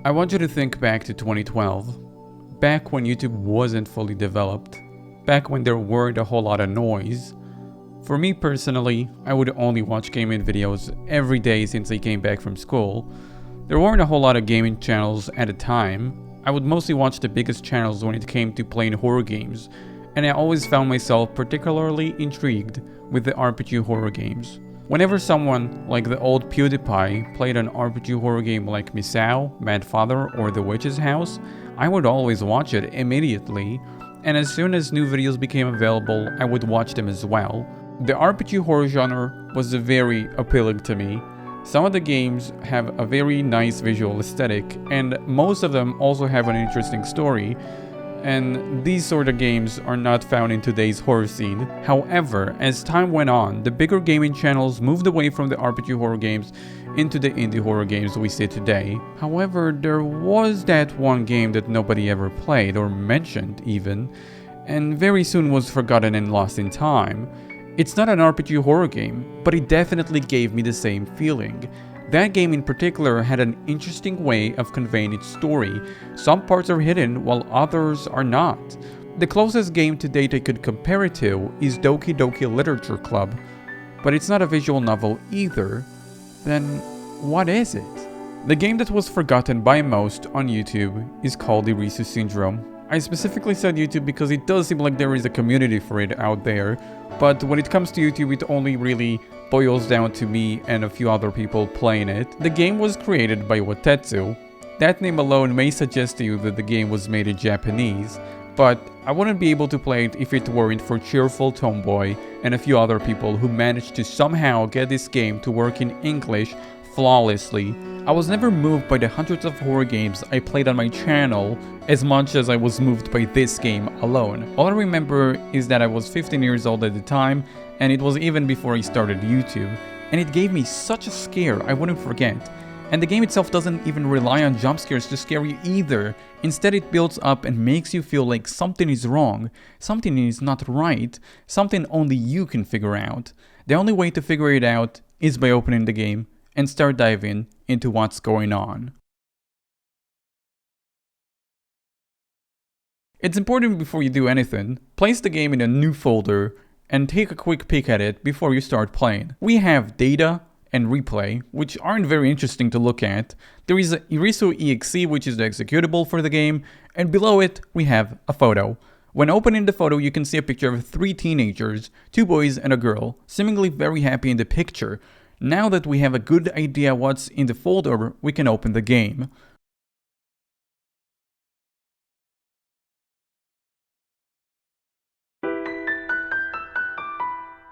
I want you to think back to 2012, back when YouTube wasn't fully developed, back when there weren't a whole lot of noise. For me personally, I would only watch gaming videos every day since I came back from school. There weren't a whole lot of gaming channels at the time. I would mostly watch the biggest channels when it came to playing horror games, and I always found myself particularly intrigued with the RPG horror games. Whenever someone like the old PewDiePie played an RPG horror game like Misao, Mad Father, or The Witch's House, I would always watch it immediately, and as soon as new videos became available, I would watch them as well. The RPG horror genre was very appealing to me. Some of the games have a very nice visual aesthetic, and most of them also have an interesting story. And these sort of games are not found in today's horror scene. However, as time went on, the bigger gaming channels moved away from the RPG horror games into the indie horror games we see today. However, there was that one game that nobody ever played or mentioned even, and very soon was forgotten and lost in time. It's not an RPG horror game, but it definitely gave me the same feeling. That game in particular had an interesting way of conveying its story. Some parts are hidden while others are not. The closest game to date I could compare it to is Doki Doki Literature Club, but it's not a visual novel either. Then what is it? The game that was forgotten by most on YouTube is called Irisu Syndrome. I specifically said YouTube because it does seem like there is a community for it out there, but when it comes to YouTube, it only really boils down to me and a few other people playing it. The game was created by Watetsu. That name alone may suggest to you that the game was made in Japanese, but I wouldn't be able to play it if it weren't for Cheerful Tomboy and a few other people who managed to somehow get this game to work in English flawlessly. I was never moved by the hundreds of horror games I played on my channel as much as I was moved by this game alone. All I remember is that I was 15 years old at the time, and it was even before I started YouTube, and it gave me such a scare I wouldn't forget. And the game itself doesn't even rely on jump scares to scare you either. Instead, it builds up and makes you feel like something is wrong, something is not right, something only you can figure out. The only way to figure it out is by opening the game and start diving into what's going on. It's important before you do anything, place the game in a new folder and take a quick peek at it before you start playing. We have data and replay, which aren't very interesting to look at. There is Irisu exe, which is the executable for the game, and below it we have a photo. When opening the photo, you can see a picture of 3 teenagers, 2 boys and a girl, seemingly very happy in the picture. Now that we have a good idea what's in the folder, we can open the game.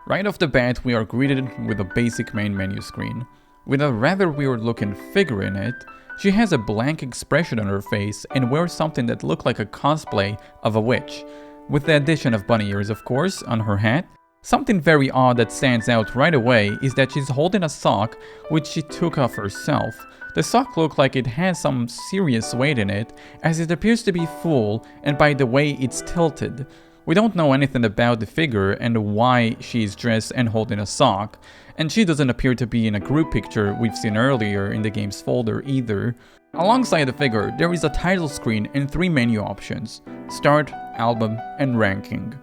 Right off the bat, we are greeted with a basic main menu screen. With a rather weird looking figure in it, she has a blank expression on her face and wears something that looks like a cosplay of a witch. With the addition of bunny ears, of course, on her hat. Something very odd that stands out right away is that she's holding a sock which she took off herself. The sock looks like it has some serious weight in it, as it appears to be full, and by the way it's tilted. We don't know anything about the figure and why she is dressed and holding a sock, and she doesn't appear to be in a group picture we've seen earlier in the game's folder either. Alongside the figure, there is a title screen and 3 menu options: Start, Album, and Ranking.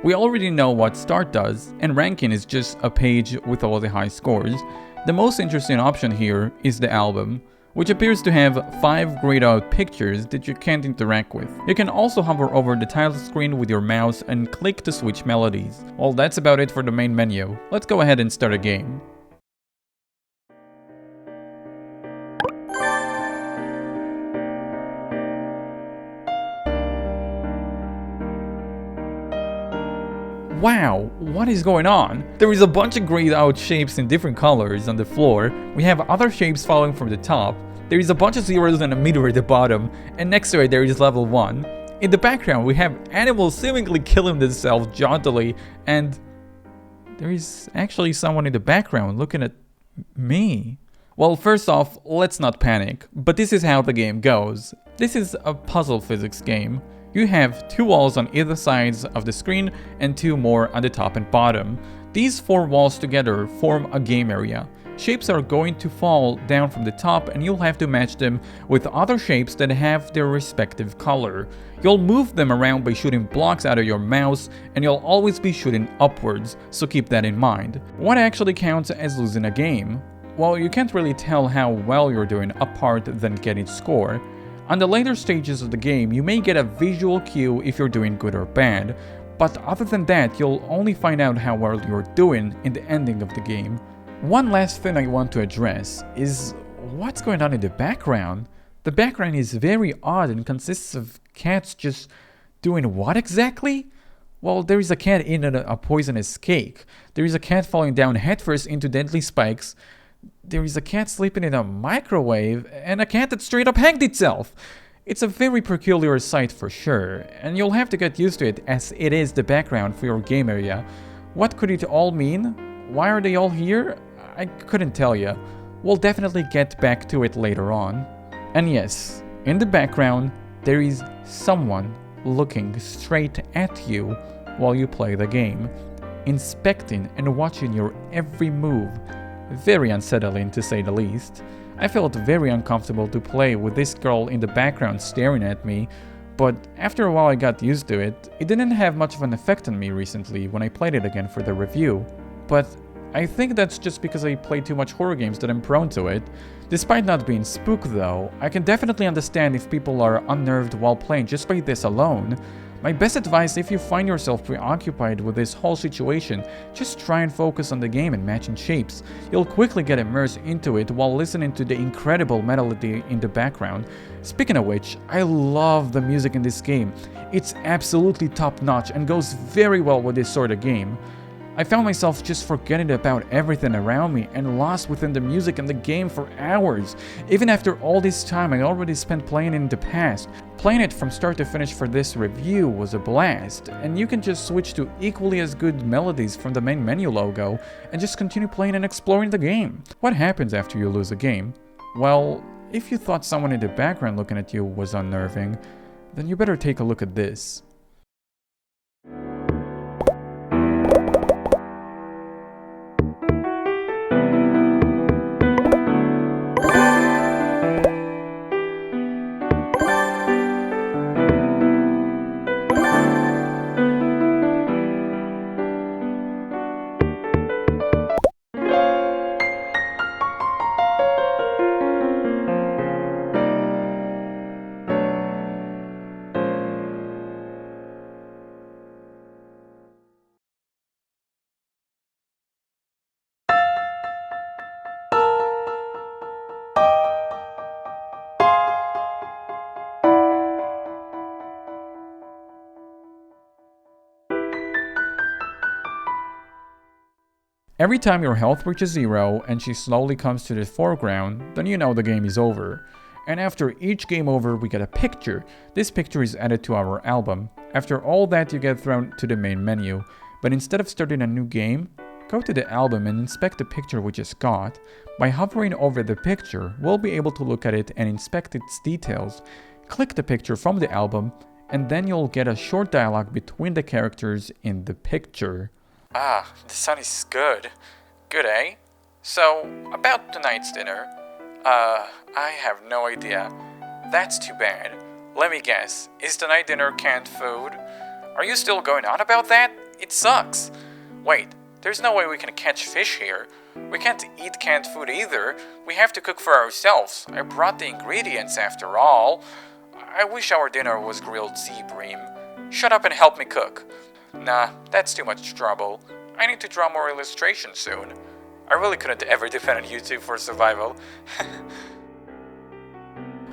We already know what Start does, and Ranking is just a page with all the high scores. The most interesting option here is the album, which appears to have 5 grayed out pictures that you can't interact with. You can also hover over the title screen with your mouse and click to switch melodies. Well, that's about it for the main menu. Let's go ahead and start a game. Wow, what is going on? There is a bunch of grayed out shapes in different colors on the floor. We have other shapes falling from the top. There is a bunch of zeros and a meter at the bottom, and next to it there is level 1. In the background we have animals seemingly killing themselves jauntily, and there is actually someone in the background looking at me. Well, first off, let's not panic, but this is how the game goes. This is a puzzle physics game. You have 2 walls on either sides of the screen and 2 more on the top and bottom. These 4 walls together form a game area. Shapes are going to fall down from the top and you'll have to match them with other shapes that have their respective color. You'll move them around by shooting blocks out of your mouse, and you'll always be shooting upwards, so keep that in mind. What actually counts as losing a game? Well, you can't really tell how well you're doing apart than getting score. On the later stages of the game, you may get a visual cue if you're doing good or bad, but other than that, you'll only find out how well you're doing in the ending of the game. One last thing I want to address is what's going on in the background. The background is very odd and consists of cats just doing what exactly? Well, there is a cat eating a poisonous cake. There is a cat falling down headfirst into deadly spikes. There is a cat sleeping in a microwave, and a cat that straight up hanged itself. It's a very peculiar sight for sure, and you'll have to get used to it as it is the background for your game area. What could it all mean? Why are they all here? I couldn't tell you. We'll definitely get back to it later on. And yes, in the background, there is someone looking straight at you while you play the game, inspecting and watching your every move. Very unsettling to say the least. I felt very uncomfortable to play with this girl in the background staring at me, but after a while I got used to it. It didn't have much of an effect on me recently when I played it again for the review. But I think that's just because I play too much horror games that I'm prone to it. Despite not being spooked though, I can definitely understand if people are unnerved while playing just by this alone. My best advice, if you find yourself preoccupied with this whole situation, just try and focus on the game and matching shapes. You'll quickly get immersed into it while listening to the incredible melody in the background. Speaking of which, I love the music in this game. It's absolutely top notch and goes very well with this sort of game. I found myself just forgetting about everything around me and lost within the music and the game for hours. Even after all this time I already spent playing in the past. Playing it from start to finish for this review was a blast, and you can just switch to equally as good melodies from the main menu logo and just continue playing and exploring the game. What happens after you lose a game? Well, if you thought someone in the background looking at you was unnerving, then you better take a look at this. Every time your health reaches 0 and she slowly comes to the foreground, then you know the game is over. And after each game over, we get a picture. This picture is added to our album. After all that, you get thrown to the main menu. But instead of starting a new game, go to the album and inspect the picture we just got. By hovering over the picture, we'll be able to look at it and inspect its details. Click the picture from the album, and then you'll get a short dialogue between the characters in the picture. Ah, the sun is good. Good, eh? So, about tonight's dinner. I have no idea. That's too bad. Let me guess, is tonight dinner canned food? Are you still going on about that? It sucks. Wait, there's no way we can catch fish here. We can't eat canned food either. We have to cook for ourselves. I brought the ingredients after all. I wish our dinner was grilled sea bream. Shut up and help me cook. Nah, that's too much trouble. I need to draw more illustrations soon. I really couldn't ever depend on YouTube for survival.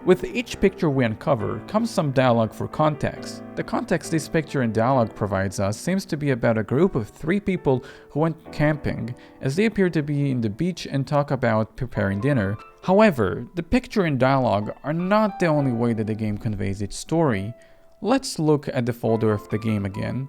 With each picture we uncover comes some dialogue for context. The context this picture and dialogue provides us seems to be about a group of 3 people who went camping, as they appear to be in the beach and talk about preparing dinner. However, the picture and dialogue are not the only way that the game conveys its story. Let's look at the folder of the game again.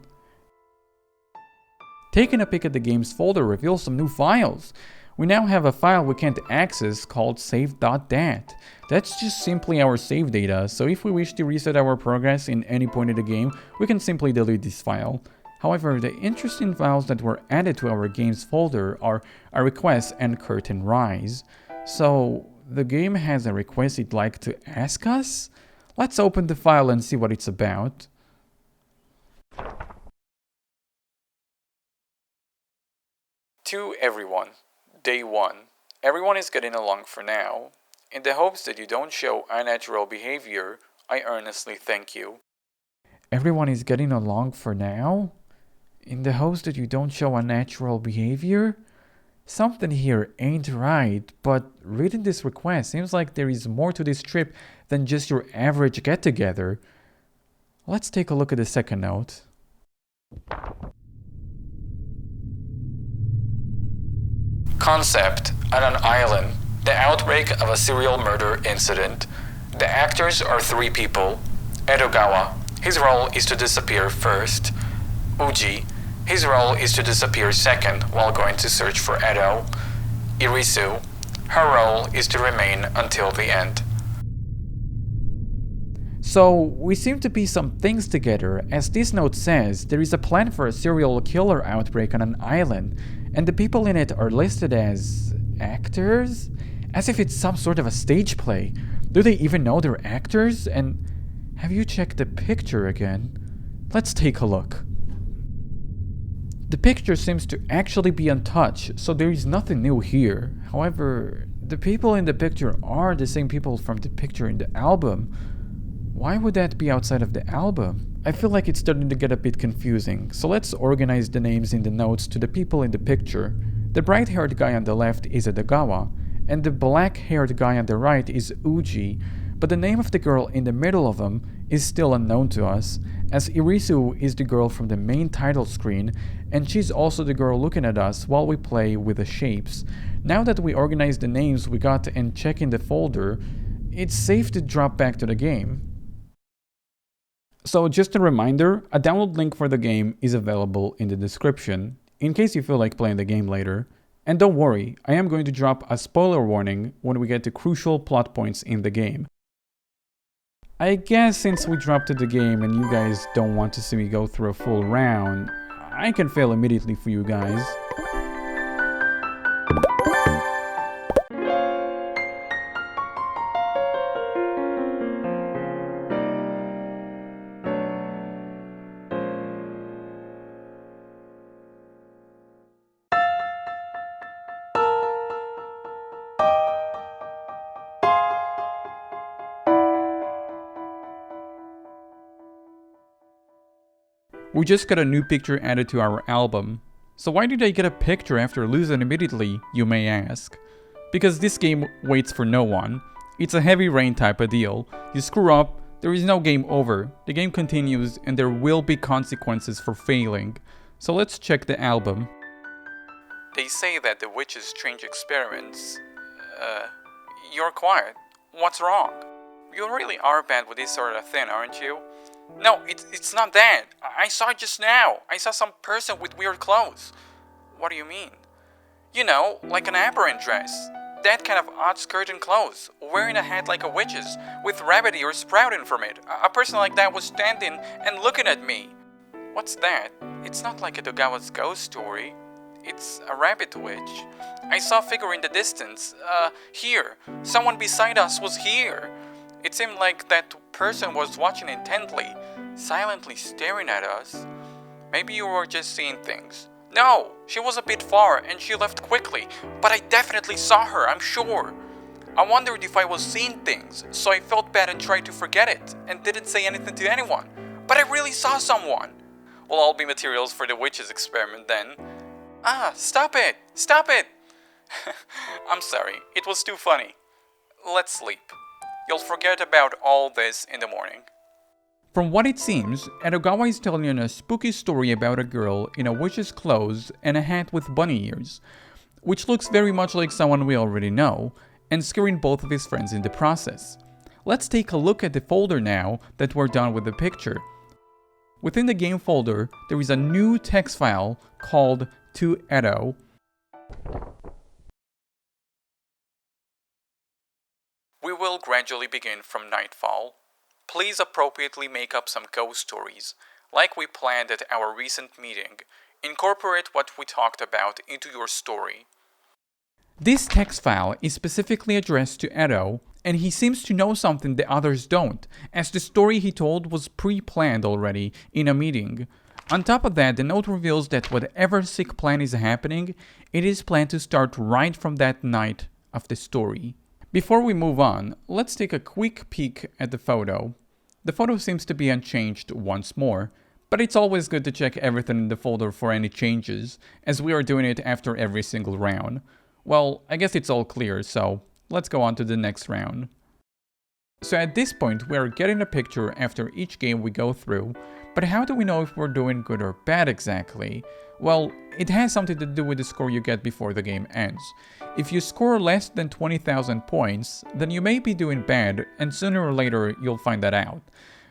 Taking a peek at the game's folder reveals some new files. We now have a file we can't access called save.dat. That's just simply our save data, so if we wish to reset our progress in any point of the game, we can simply delete this file. However, the interesting files that were added to our games folder are a request and curtain rise. So the game has a request it'd like to ask us? Let's open the file and see what it's about. To everyone, day 1. Everyone is getting along for now. In the hopes that you don't show unnatural behavior, I earnestly thank you. Everyone is getting along for now? In the hopes that you don't show unnatural behavior? Something here ain't right, but reading this request seems like there is more to this trip than just your average get-together. Let's take a look at the second note. Concept: on an island, the outbreak of a serial murder incident. The actors are 3 people. Edogawa, his role is to disappear first. Uji, his role is to disappear second while going to search for Edo. Irisu, her role is to remain until the end. So, we seem to piece some things together. As this note says, there is a plan for a serial killer outbreak on an island, and the people in it are listed as actors? As if it's some sort of a stage play. Do they even know they're actors? And have you checked the picture again? Let's take a look. The picture seems to actually be untouched, so there is nothing new here. However, the people in the picture are the same people from the picture in the album. Why would that be outside of the album? I feel like it's starting to get a bit confusing, so let's organize the names in the notes to the people in the picture. The bright-haired guy on the left is Edogawa, and the black-haired guy on the right is Uji, but the name of the girl in the middle of them is still unknown to us, as Irisu is the girl from the main title screen, and she's also the girl looking at us while we play with the shapes. Now that we organize the names we got and check in the folder, it's safe to drop back to the game. So just a reminder, a download link for the game is available in the description, in case you feel like playing the game later. And don't worry, I am going to drop a spoiler warning when we get to crucial plot points in the game. I guess since we dropped to the game and you guys don't want to see me go through a full round, I can fail immediately for you guys. We just got a new picture added to our album. So why did I get a picture after losing immediately, you may ask? Because this game waits for no one. It's a heavy rain type of deal. You screw up, there is no game over. The game continues and there will be consequences for failing. So let's check the album. They say that the witches change experiments. You're quiet. What's wrong? You really are bad with this sort of thing, aren't you? No, it's not that. I saw it just now. I saw some person with weird clothes. What do you mean? You know, like an aberrant dress. That kind of odd skirt and clothes. Wearing a hat like a witch's, with rabbit ears sprouting from it. A person like that was standing and looking at me. What's that? It's not like Edogawa's ghost story. It's a rabbit witch. I saw a figure in the distance. Here. Someone beside us was here. It seemed like that person was watching intently, silently staring at us. Maybe you were just seeing things. No, she was a bit far and she left quickly, but I definitely saw her, I'm sure. I wondered if I was seeing things, so I felt bad and tried to forget it, and didn't say anything to anyone. But I really saw someone. We'll all be materials for the witch's experiment then. Stop it! Stop it! I'm sorry, it was too funny. Let's sleep. You'll forget about all this in the morning. From what it seems, Edogawa is telling a spooky story about a girl in a witch's clothes and a hat with bunny ears, which looks very much like someone we already know, and scaring both of his friends in the process. Let's take a look at the folder now that we're done with the picture. Within the game folder, there is a new text file called To Edo. We will gradually begin from nightfall. Please appropriately make up some ghost stories. like we planned at our recent meeting. Incorporate what we talked about into your story. This text file is specifically addressed to Edo, and he seems to know something the others don't, as the story he told was pre-planned already in a meeting. On top of that, the note reveals that whatever sick plan is happening, it is planned to start right from that night of the story. Before we move on, let's take a quick peek at the photo. The photo seems to be unchanged once more, but it's always good to check everything in the folder for any changes, as we are doing it after every single round. Well, I guess it's all clear, so let's go on to the next round. So at this point, we are getting a picture after each game we go through, but how do we know if we're doing good or bad exactly? Well, it has something to do with the score you get before the game ends. If you score less than 20,000 points, then you may be doing bad, and sooner or later you'll find that out.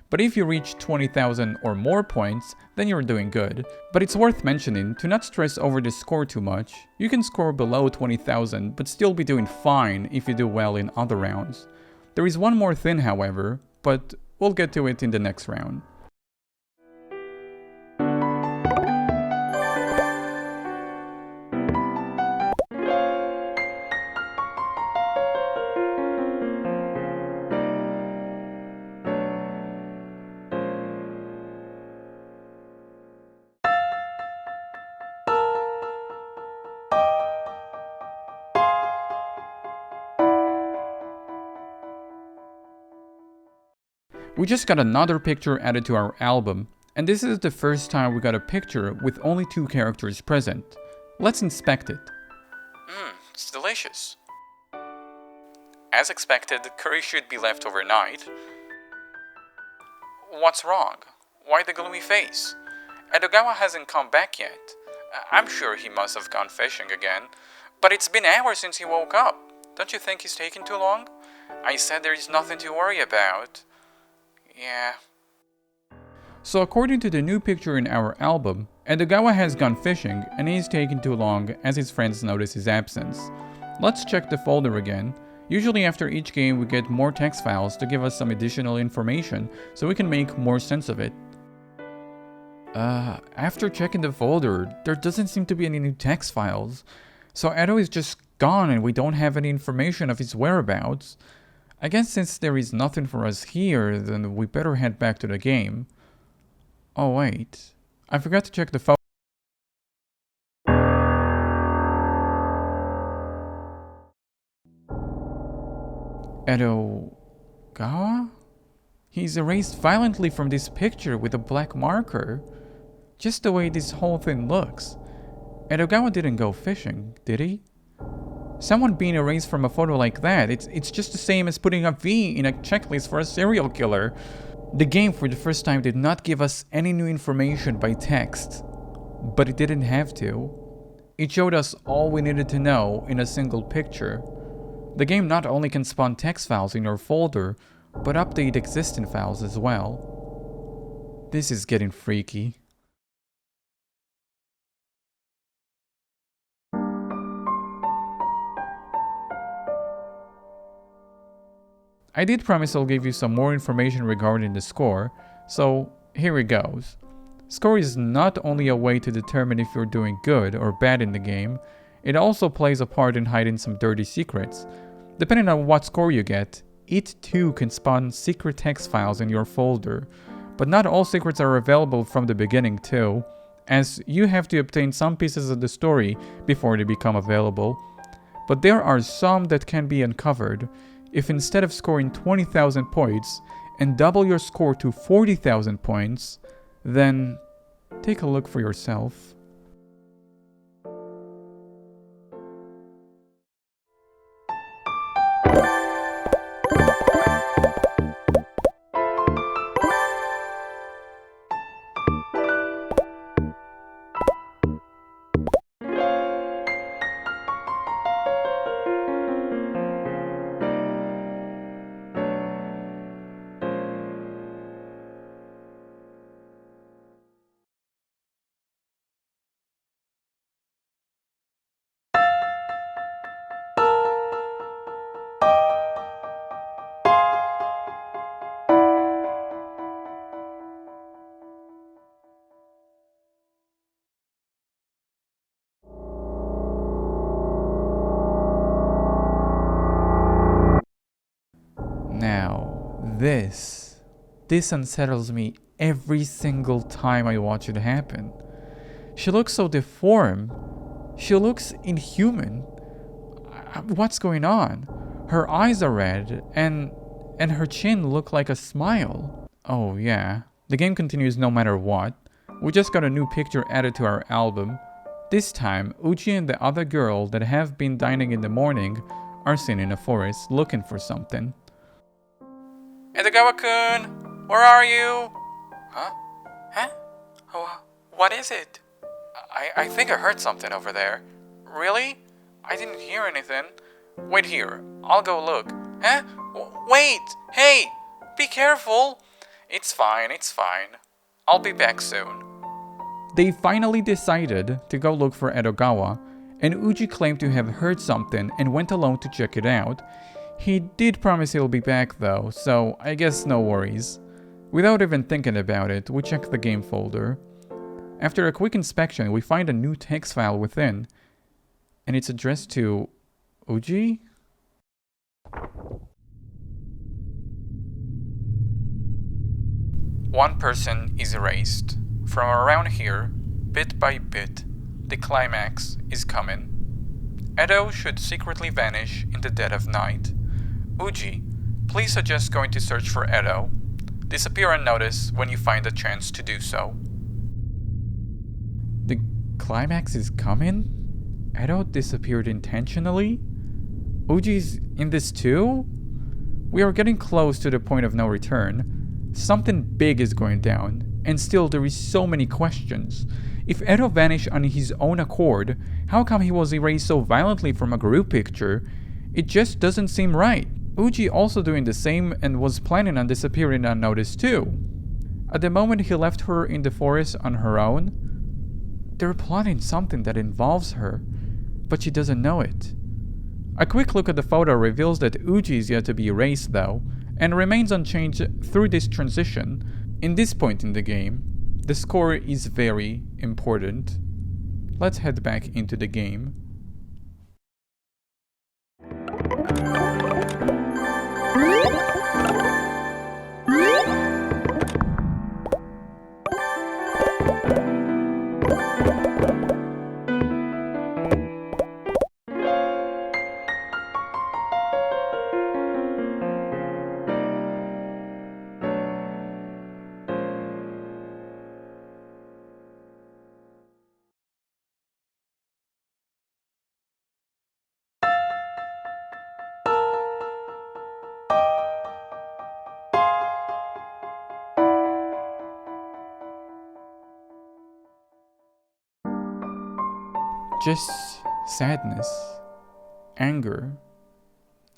But if you reach 20,000 or more points, then you're doing good. But it's worth mentioning to not stress over the score too much. You can score below 20,000 but still be doing fine if you do well in other rounds. There is one more thing, however, but we'll get to it in the next round. We just got another picture added to our album, and this is the first time we got a picture with only 2 characters present. Let's inspect it. It's delicious. As expected, the curry should be left overnight. What's wrong? Why the gloomy face? Edogawa hasn't come back yet. I'm sure he must have gone fishing again, but it's been hours since he woke up. Don't you think he's taking too long? I said there is nothing to worry about. Yeah. So according to the new picture in our album, Edogawa has gone fishing and he's taking too long as his friends notice his absence. Let's check the folder again. Usually after each game we get more text files to give us some additional information so we can make more sense of it. After checking the folder, there doesn't seem to be any new text files. So Edo is just gone and we don't have any information of his whereabouts. I guess since there is nothing for us here, then we better head back to the game. Oh wait, I forgot to check the phone. Edogawa? He's erased violently from this picture with a black marker. Just the way this whole thing looks. Edogawa didn't go fishing, did he? Someone being erased from a photo like that, it's just the same as putting a V in a checklist for a serial killer. The game for the first time did not give us any new information by text, but it didn't have to. It showed us all we needed to know in a single picture. The game not only can spawn text files in your folder, but update existing files as well. This is getting freaky. I did promise I'll give you some more information regarding the score, so here it goes. Score is not only a way to determine if you're doing good or bad in the game, it also plays a part in hiding some dirty secrets. Depending on what score you get, it too can spawn secret text files in your folder. But not all secrets are available from the beginning too, as you have to obtain some pieces of the story before they become available. But there are some that can be uncovered. If instead of scoring 20,000 points and double your score to 40,000 points, then take a look for yourself. This unsettles me every single time I watch it happen. She looks so deformed. She looks inhuman. What's going on? Her eyes are red, and her chin look like a smile. Oh yeah, the game continues no matter what. We just got a new picture added to our album. This time, Uji and the other girl that have been dining in the morning are seen in a forest looking for something. Edogawa-kun, where are you? Huh? Oh, what is it? I think I heard something over there. Really? I didn't hear anything. Wait here, I'll go look. Huh? Wait! Hey! Be careful! It's fine. I'll be back soon. They finally decided to go look for Edogawa, and Uji claimed to have heard something and went alone to check it out. He did promise he'll be back though, so I guess no worries. Without even thinking about it, we check the game folder. After a quick inspection, we find a new text file within, and it's addressed to Uji? One person is erased. From around here, bit by bit, the climax is coming. Edo should secretly vanish in the dead of night. Uji, please suggest going to search for Edo. Disappear unnoticed when you find a chance to do so. The climax is coming? Edo disappeared intentionally? Uji's in this too? We are getting close to the point of no return. Something big is going down, and still there is so many questions. If Edo vanished on his own accord, how come he was erased so violently from a group picture? It just doesn't seem right. Uji also doing the same and was planning on disappearing unnoticed too. At the moment he left her in the forest on her own, they're plotting something that involves her, but she doesn't know it. A quick look at the photo reveals that Uji is yet to be erased though, and remains unchanged through this transition. In this point in the game, the score is very important. Let's head back into the game. Just sadness, anger,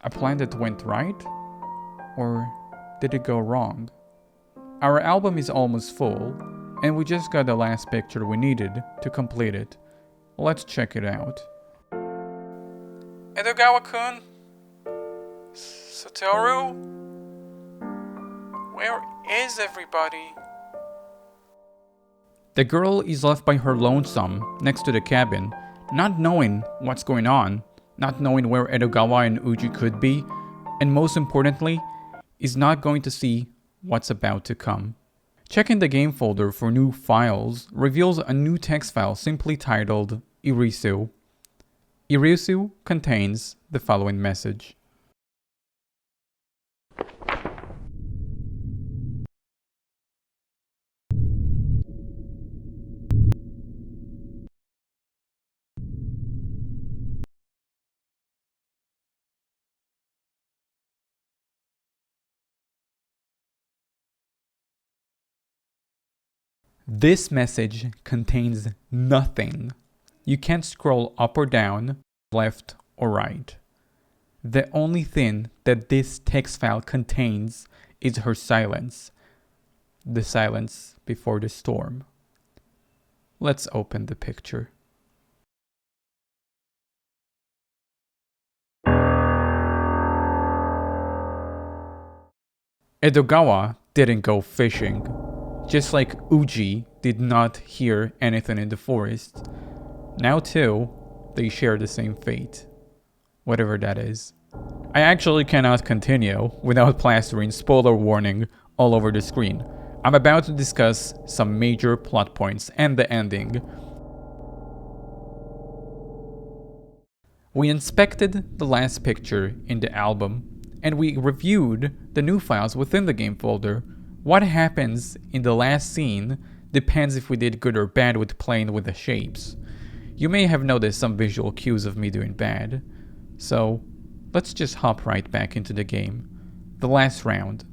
a plan that went right, or did it go wrong? Our album is almost full, and we just got the last picture we needed to complete it. Let's check it out. Edogawa-kun? Satoru? Where is everybody? The girl is left by her lonesome next to the cabin, not knowing what's going on, not knowing where Edogawa and Uji could be, and most importantly, is not going to see what's about to come. Checking the game folder for new files reveals a new text file simply titled Irisu. Irisu contains the following message. This message contains nothing. You can't scroll up or down, left or right. The only thing that this text file contains is her silence. The silence before the storm. Let's open the picture. Edogawa didn't go fishing. Just like Uji did not hear anything in the forest. Now too, they share the same fate. Whatever that is. I actually cannot continue without plastering spoiler warning all over the screen. I'm about to discuss some major plot points and the ending. We inspected the last picture in the album, and we reviewed the new files within the game folder. What happens in the last scene depends if we did good or bad with playing with the shapes. You may have noticed some visual cues of me doing bad, so let's just hop right back into the game. The last round.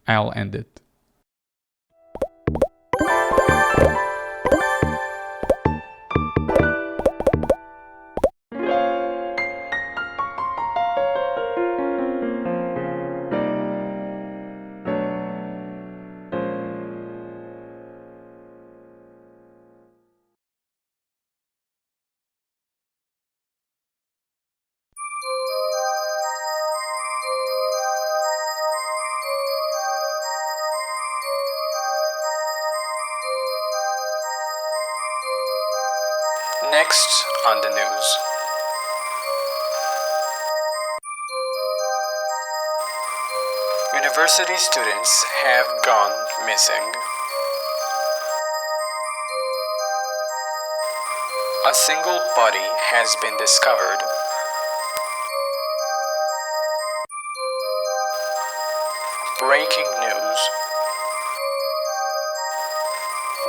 I'll end it. Next on the news. University students have gone missing. A single body has been discovered. Breaking news.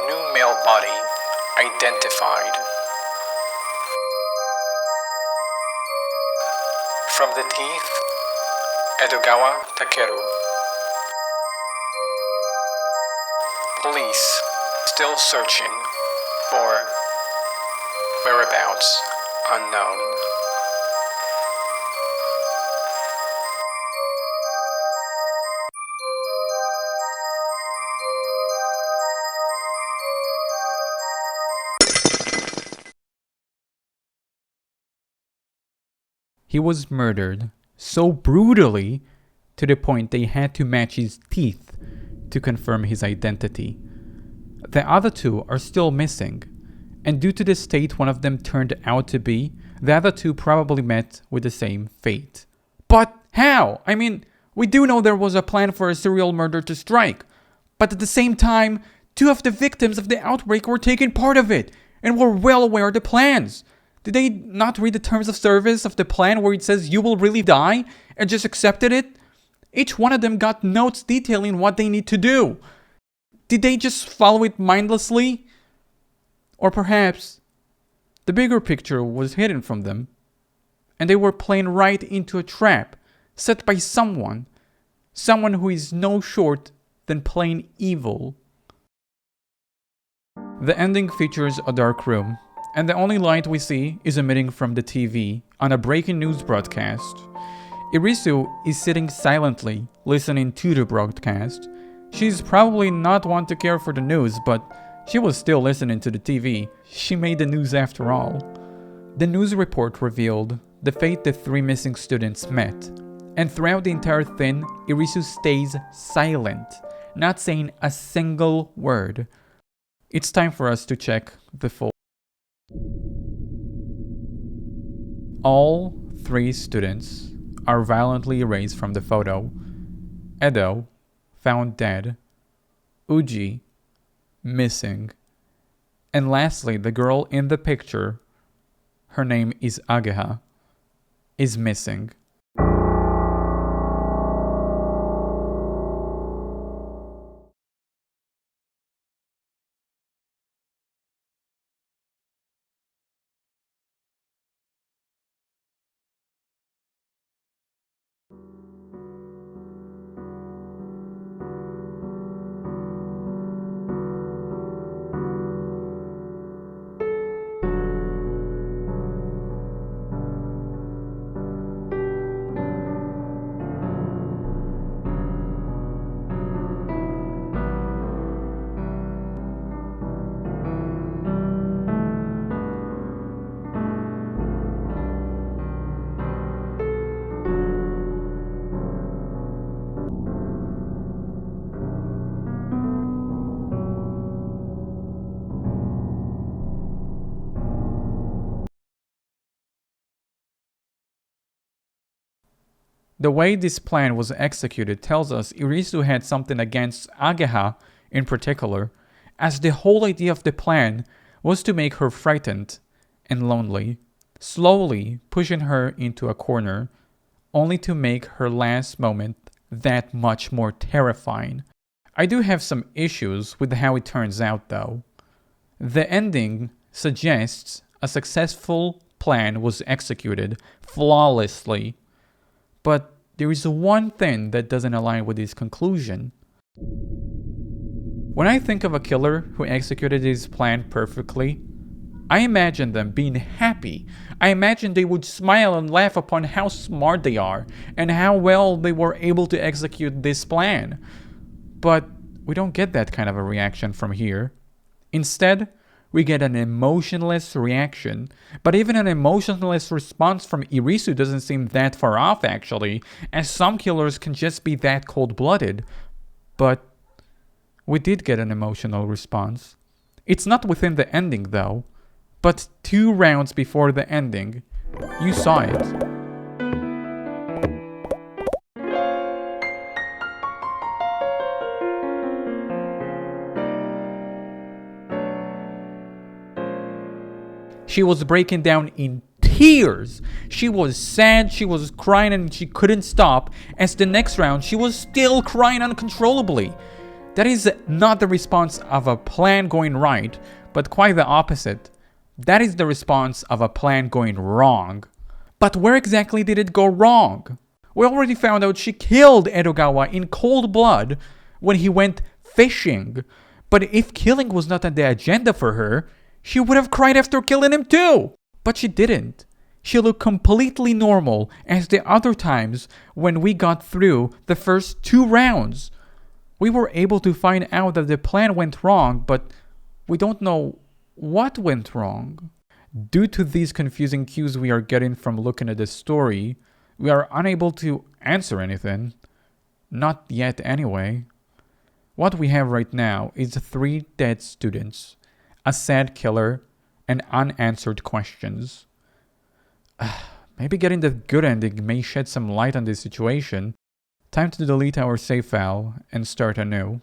New male body identified. From the teeth, Edogawa Takeru. Police still searching for whereabouts unknown. He was murdered so brutally to the point they had to match his teeth to confirm his identity. The other two are still missing, and due to the state one of them turned out to be, the other two probably met with the same fate. But how? I mean, we do know there was a plan for a serial murder to strike, but at the same time, two of the victims of the outbreak were taking part of it, and were well aware of the plans. Did they not read the terms of service of the plan where it says you will really die and just accepted it? Each one of them got notes detailing what they need to do. Did they just follow it mindlessly? Or perhaps the bigger picture was hidden from them and they were playing right into a trap set by someone who is no short than plain evil. The ending features a dark room, and the only light we see is emitting from the TV on a breaking news broadcast. Irisu is sitting silently, listening to the broadcast. She's probably not one to care for the news, but she was still listening to the TV. She made the news after all. The news report revealed the fate the three missing students met, and throughout the entire thing, Irisu stays silent, not saying a single word. It's time for us to check the full. All three students are violently erased from the photo. Edo, found dead. Uji, missing. And lastly, the girl in the picture, her name is Ageha, is missing. The way this plan was executed tells us Irisu had something against Ageha in particular, as the whole idea of the plan was to make her frightened and lonely, slowly pushing her into a corner, only to make her last moment that much more terrifying. I do have some issues with how it turns out though. The ending suggests a successful plan was executed flawlessly, but there is one thing that doesn't align with this conclusion. When I think of a killer who executed his plan perfectly, I imagine them being happy. I imagine they would smile and laugh upon how smart they are and how well they were able to execute this plan. But we don't get that kind of a reaction from here. Instead, we get an emotionless reaction. But even an emotionless response from Irisu doesn't seem that far off actually, as some killers can just be that cold-blooded. But we did get an emotional response. It's not within the ending though, but 2 rounds before the ending, you saw it. She was breaking down in tears. She was sad, she was crying, and she couldn't stop, as the next round she was still crying uncontrollably. That is not the response of a plan going right, but quite the opposite. That is the response of a plan going wrong. But where exactly did it go wrong? We already found out she killed Edogawa in cold blood when he went fishing. But if killing was not on the agenda for her, she would have cried after killing him too. But she didn't. She looked completely normal as the other times when we got through the first 2 rounds. We were able to find out that the plan went wrong, but we don't know what went wrong. Due to these confusing cues we are getting from looking at the story, we are unable to answer anything. Not yet anyway. What we have right now is 3 dead students, a sad killer, and unanswered questions. Maybe getting the good ending may shed some light on this situation. Time to delete our save file and start anew.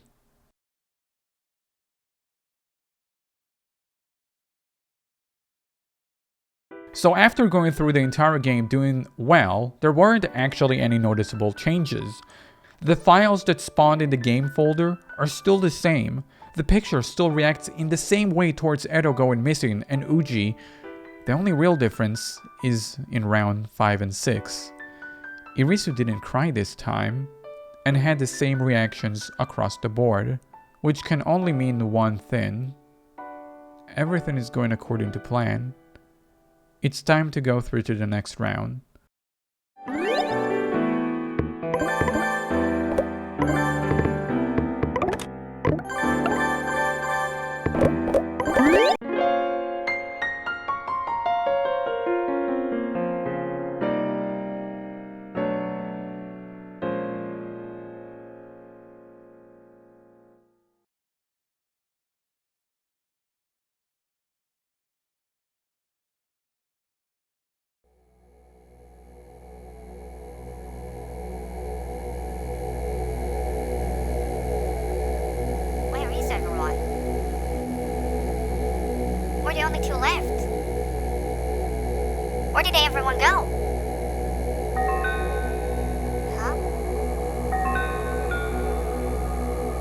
So after going through the entire game doing well, there weren't actually any noticeable changes. The files that spawned in the game folder are still the same. The picture still reacts in the same way towards Edo going missing and Uji. The only real difference is in round 5 and 6. Irisu didn't cry this time, and had the same reactions across the board, which can only mean one thing. Everything is going according to plan. It's time to go through to the next round. The only 2 left. Where did everyone go? Huh?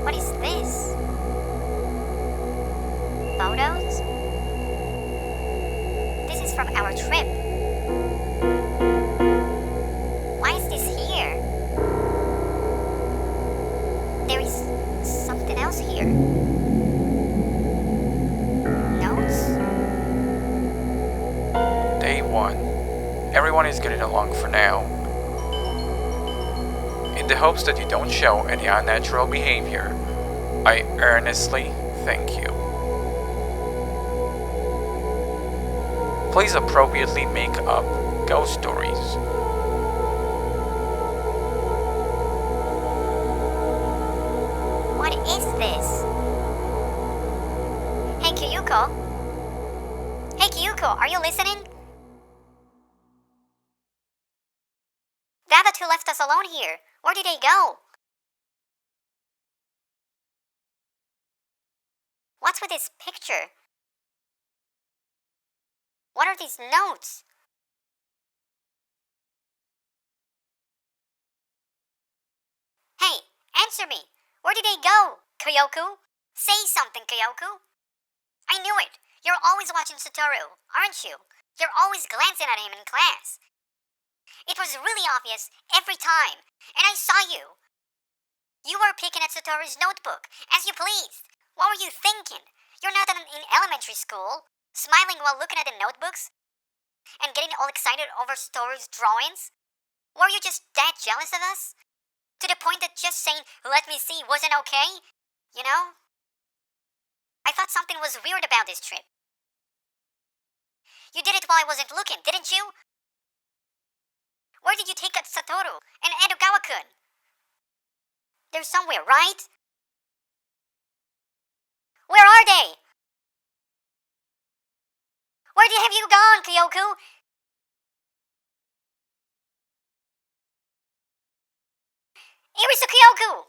What is this? Photos? This is from our trip. Why is this here? There is something else here. Day 1. Everyone is getting along for now. In the hopes that you don't show any unnatural behavior, I earnestly thank you. Please appropriately make up ghost stories. What is this? Hey Kyuko? Hey Kyuko, are you listening? The other two left us alone here. Where did they go? What's with this picture? What are these notes? Hey, answer me. Where did they go, Kyoku? Say something, Kyoku. I knew it. You're always watching Satoru, aren't you? You're always glancing at him in class. It was really obvious every time, and I saw you. You were picking at Satoru's notebook, as you pleased. What were you thinking? You're not in elementary school, smiling while looking at the notebooks, and getting all excited over Satoru's drawings. Were you just that jealous of us? To the point that just saying, "Let me see," wasn't okay? You know? I thought something was weird about this trip. You did it while I wasn't looking, didn't you? Where did you take Satoru and Edogawa-kun? They're somewhere, right? Where are they? Where have you gone, Kyoku? Irisu Kyoku!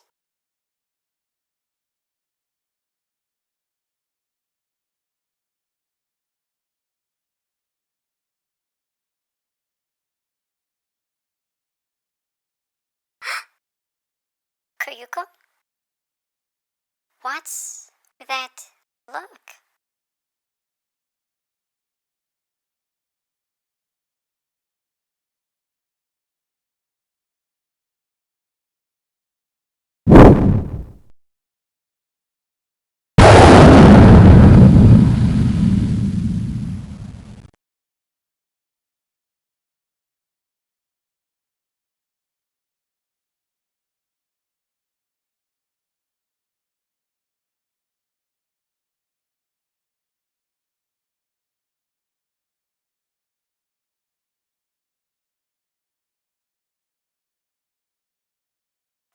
Kyuko? What's that look?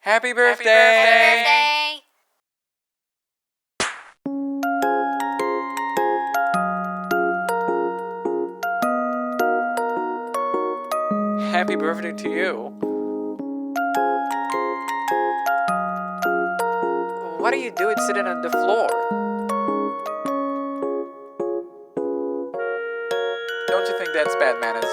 Happy birthday! Happy birthday! Happy birthday to you. What are you doing sitting on the floor? Don't you think that's bad manners?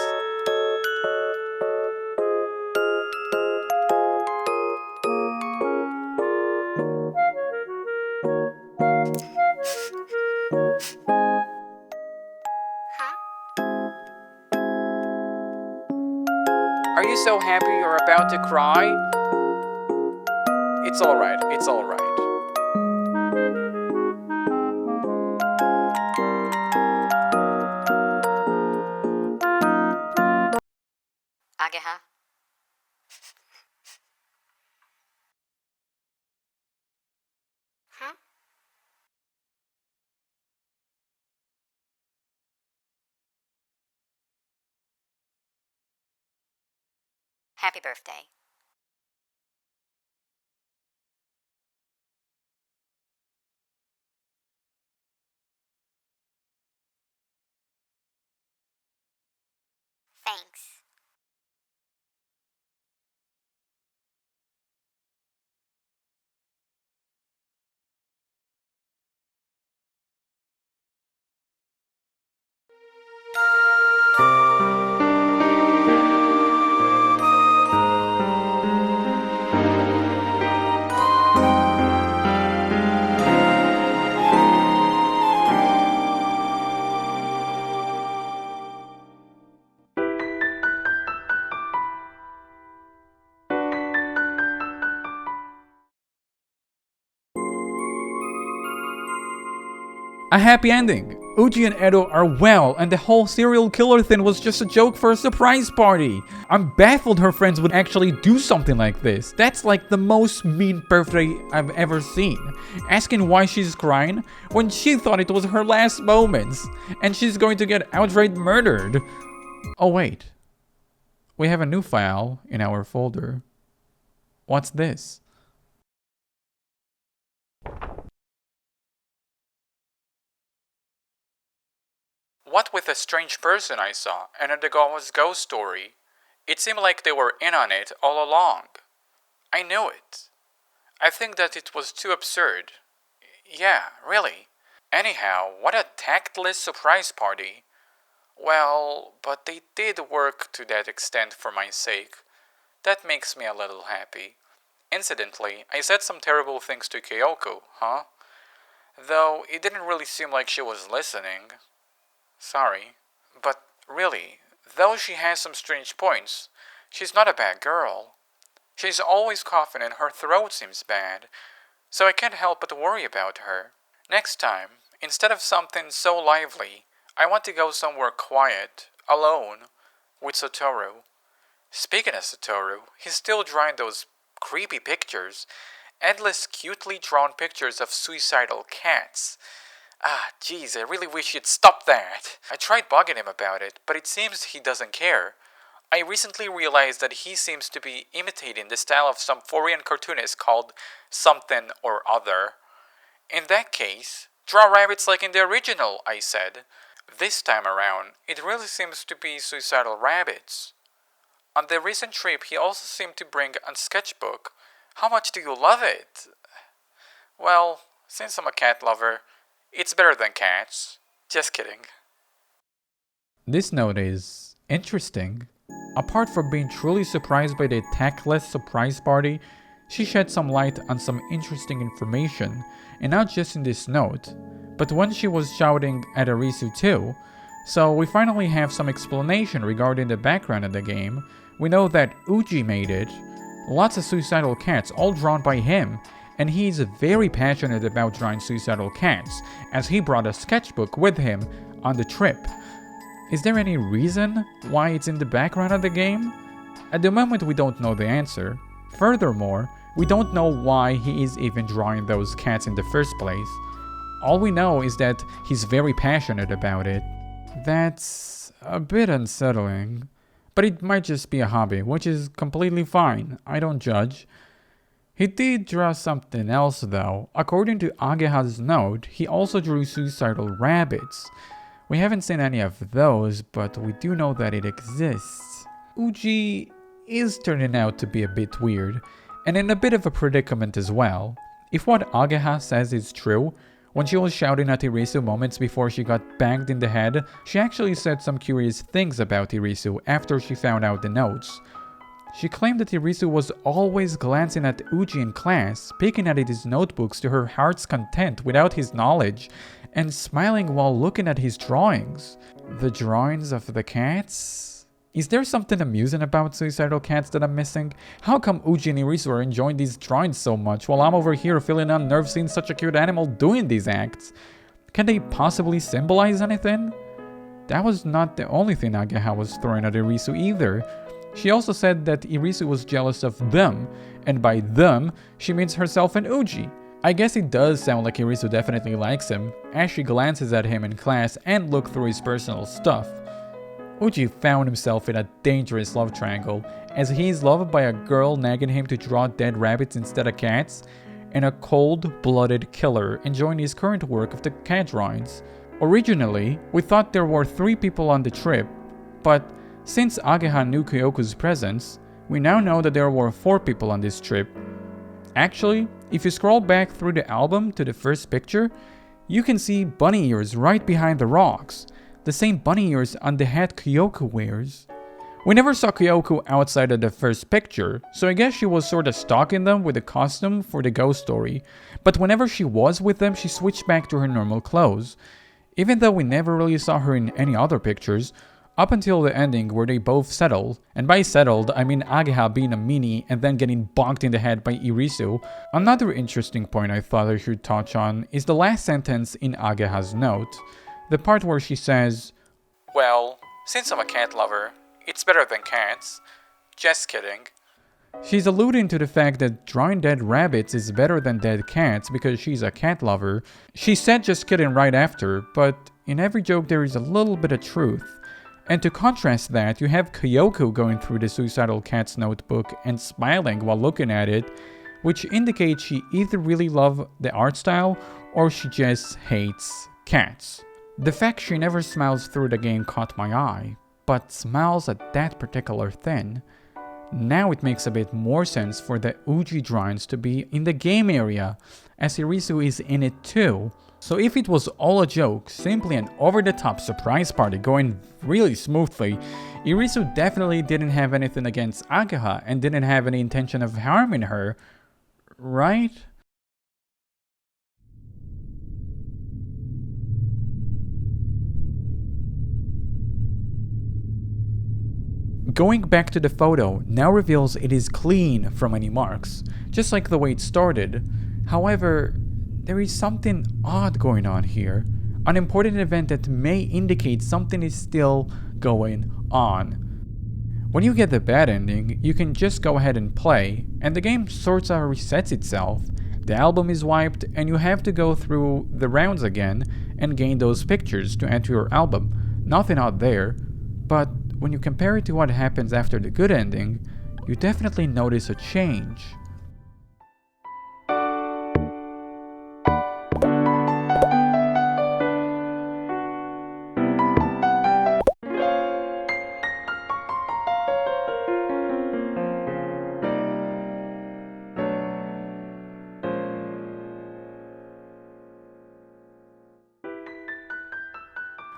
Huh? Are you so happy you're about to cry? It's alright, it's alright. Ageha? Huh? Happy birthday. Thanks. A happy ending! Uji and Edo are well, and the whole serial killer thing was just a joke for a surprise party. I'm baffled her friends would actually do something like this. That's like the most mean birthday I've ever seen. Asking why she's crying when she thought it was her last moments, and she's going to get outright murdered. Oh wait, we have a new file in our folder. What's this? What with the strange person I saw and Edogawa's ghost story? It seemed like they were in on it all along. I knew it. I think that it was too absurd. Yeah, really. Anyhow, what a tactless surprise party. Well, but they did work to that extent for my sake. That makes me a little happy. Incidentally, I said some terrible things to Kyoko, huh? Though it didn't really seem like she was listening. Sorry. But really, though she has some strange points, she's not a bad girl. She's always coughing and her throat seems bad, so I can't help but worry about her. Next time, instead of something so lively, I want to go somewhere quiet, alone, with Satoru. Speaking of Satoru, he's still drawing those creepy pictures. Endless cutely drawn pictures of suicidal cats. Ah, geez, I really wish he'd stop that. I tried bugging him about it, but it seems he doesn't care. I recently realized that he seems to be imitating the style of some foreign cartoonist called something or other. In that case, draw rabbits like in the original, I said. This time around, it really seems to be suicidal rabbits. On the recent trip, he also seemed to bring a sketchbook. How much do you love it? Well, since I'm a cat lover, it's better than cats. Just kidding. This note is interesting. Apart from being truly surprised by the tactless surprise party, she shed some light on some interesting information, and not just in this note, but when she was shouting at Irisu too. So we finally have some explanation regarding the background of the game. We know that Uji made it. Lots of suicidal cats, all drawn by him, and he's very passionate about drawing suicidal cats, as he brought a sketchbook with him on the trip. Is there any reason why it's in the background of the game? At the moment we don't know the answer. Furthermore, we don't know why he is even drawing those cats in the first place. All we know is that he's very passionate about it. That's a bit unsettling. But it might just be a hobby, which is completely fine. I don't judge. He did draw something else though. According to Ageha's note, he also drew suicidal rabbits. We haven't seen any of those, but we do know that it exists. Uji is turning out to be a bit weird, and in a bit of a predicament as well. If what Ageha says is true, when she was shouting at Irisu moments before she got banged in the head, she actually said some curious things about Irisu after she found out the notes. She claimed that Irisu was always glancing at Uji in class, picking at his notebooks to her heart's content without his knowledge, and smiling while looking at his drawings. The drawings of the cats? Is there something amusing about suicidal cats that I'm missing? How come Uji and Irisu are enjoying these drawings so much while I'm over here feeling unnerved seeing such a cute animal doing these acts? Can they possibly symbolize anything? That was not the only thing Ageha was throwing at Irisu either. She also said that Irisu was jealous of them, and by them, she means herself and Uji. I guess it does sound like Irisu definitely likes him, as she glances at him in class and looks through his personal stuff. Uji found himself in a dangerous love triangle, as he is loved by a girl nagging him to draw dead rabbits instead of cats, and a cold-blooded killer enjoying his current work of the cat drawings. Originally, we thought there were 3 people on the trip, but since Ageha knew Kyoko's presence, we now know that there were 4 people on this trip. Actually, if you scroll back through the album to the first picture, you can see bunny ears right behind the rocks. The same bunny ears on the hat Kyoko wears. We never saw Kyoko outside of the first picture, so I guess she was sorta stalking them with a costume for the ghost story, but whenever she was with them, she switched back to her normal clothes. Even though we never really saw her in any other pictures, up until the ending where they both settled, and by settled, I mean Ageha being a meanie and then getting bonked in the head by Irisu. Another interesting point I thought I should touch on is the last sentence in Ageha's note. The part where she says, Well, since I'm a cat lover, it's better than cats. Just kidding. She's alluding to the fact that drawing dead rabbits is better than dead cats because she's a cat lover. She said just kidding right after, but in every joke there is a little bit of truth. And to contrast that, you have Kyoko going through the suicidal cat's notebook and smiling while looking at it, which indicates she either really loves the art style or she just hates cats. The fact she never smiles through the game caught my eye. but smiles at that particular thing. Now it makes a bit more sense for the Uji drawings to be in the game area, as Irisu is in it too. So if it was all a joke, simply an over-the-top surprise party going really smoothly, Irisu definitely didn't have anything against Ageha and didn't have any intention of harming her, right? Going back to the photo now reveals it is clean from any marks, just like the way it started. However, there is something odd going on here, an important event that may indicate something is still going on. When you get the bad ending, you can just go ahead and play, and the game sorts of resets itself. The album is wiped, and you have to go through the rounds again and gain those pictures to enter your album. Nothing odd there, but when you compare it to what happens after the good ending, you definitely notice a change.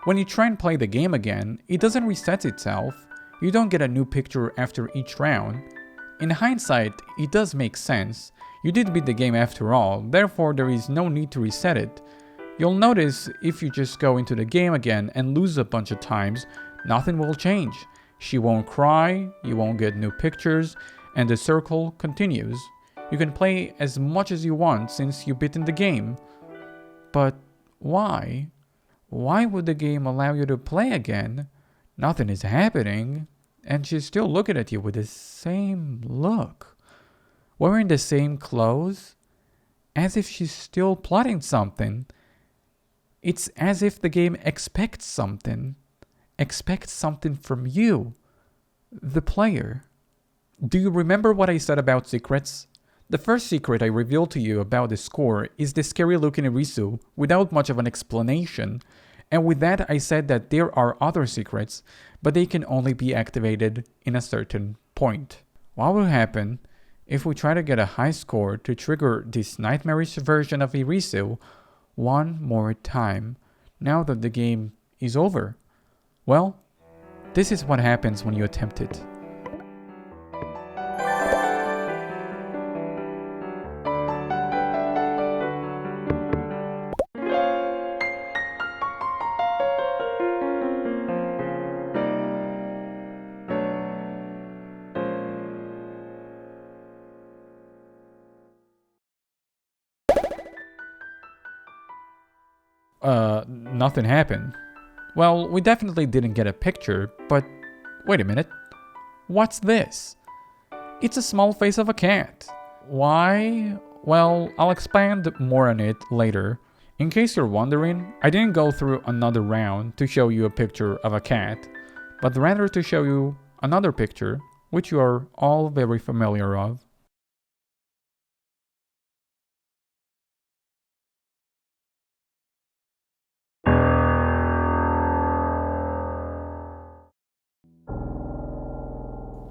When you try and play the game again, it doesn't reset itself. You don't get a new picture after each round. In hindsight, it does make sense. You did beat the game after all, therefore there is no need to reset it. You'll notice if you just go into the game again and lose a bunch of times, nothing will change. She won't cry, you won't get new pictures, and the circle continues. You can play as much as you want since you've beaten the game. But why? Why would the game allow you to play again? Nothing is happening, and she's still looking at you with the same look. Wearing the same clothes, as if she's still plotting something. It's as if the game expects something from you, the player. Do you remember what I said about secrets? The first secret I revealed to you about the score is the scary looking Irisu without much of an explanation, and with that I said that there are other secrets, but they can only be activated in a certain point. What will happen if we try to get a high score to trigger this nightmarish version of Irisu one more time, now that the game is over? Well, this is what happens when you attempt it. Nothing happened. Well, we definitely didn't get a picture, but wait a minute. What's this? It's a small face of a cat. Why? Well, I'll expand more on it later. In case you're wondering, I didn't go through another round to show you a picture of a cat, but rather to show you another picture, which you are all very familiar of.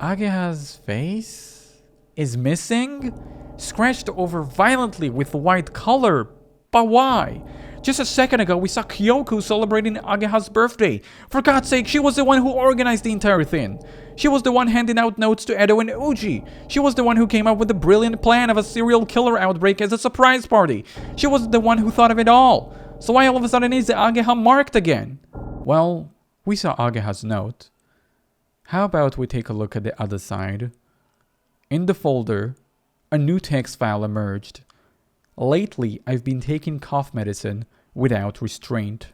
Ageha's face is missing? Scratched over violently with white color. But why? Just a second ago we saw Kyoku celebrating Ageha's birthday. For God's sake, she was the one who organized the entire thing. She was the one handing out notes to Edo and Uji. She was the one who came up with the brilliant plan of a serial killer outbreak as a surprise party. She was the one who thought of it all. So why all of a sudden is Ageha marked again? Well, we saw Ageha's note. How about we take a look at the other side? In the folder, a new text file emerged. Lately, I've been taking cough medicine without restraint.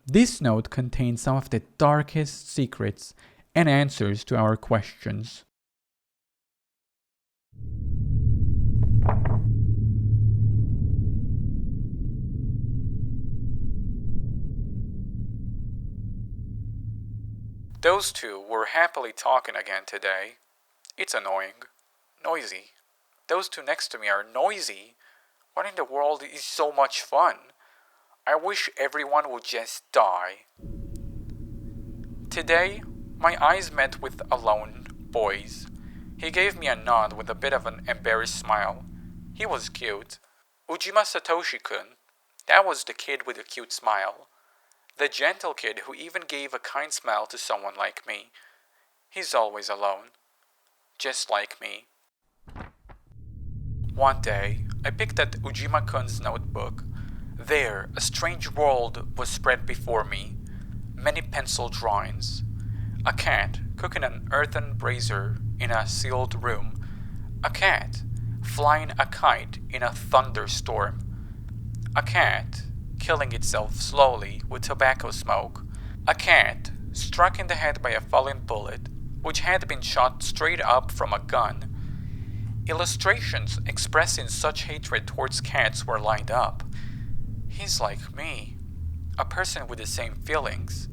This note contains some of the darkest secrets and answers to our questions. Those two were happily talking again today. It's annoying. Noisy. Those two next to me are noisy. What in the world is so much fun? I wish everyone would just die. Today, My eyes met with a lone boy's. He gave me a nod with a bit of an embarrassed smile. He was cute. Ujima Satoshi-kun. That was the kid with a cute smile. The gentle kid who even gave a kind smile to someone like me. He's always alone. Just like me. One day, I picked at Ujima-kun's notebook. There, a strange world was spread before me. Many pencil drawings. A cat cooking an earthen brazier in a sealed room. A cat flying a kite in a thunderstorm. A cat killing itself slowly with tobacco smoke. A cat struck in the head by a falling bullet, which had been shot straight up from a gun. Illustrations expressing such hatred towards cats were lined up. He's like me, a person with the same feelings.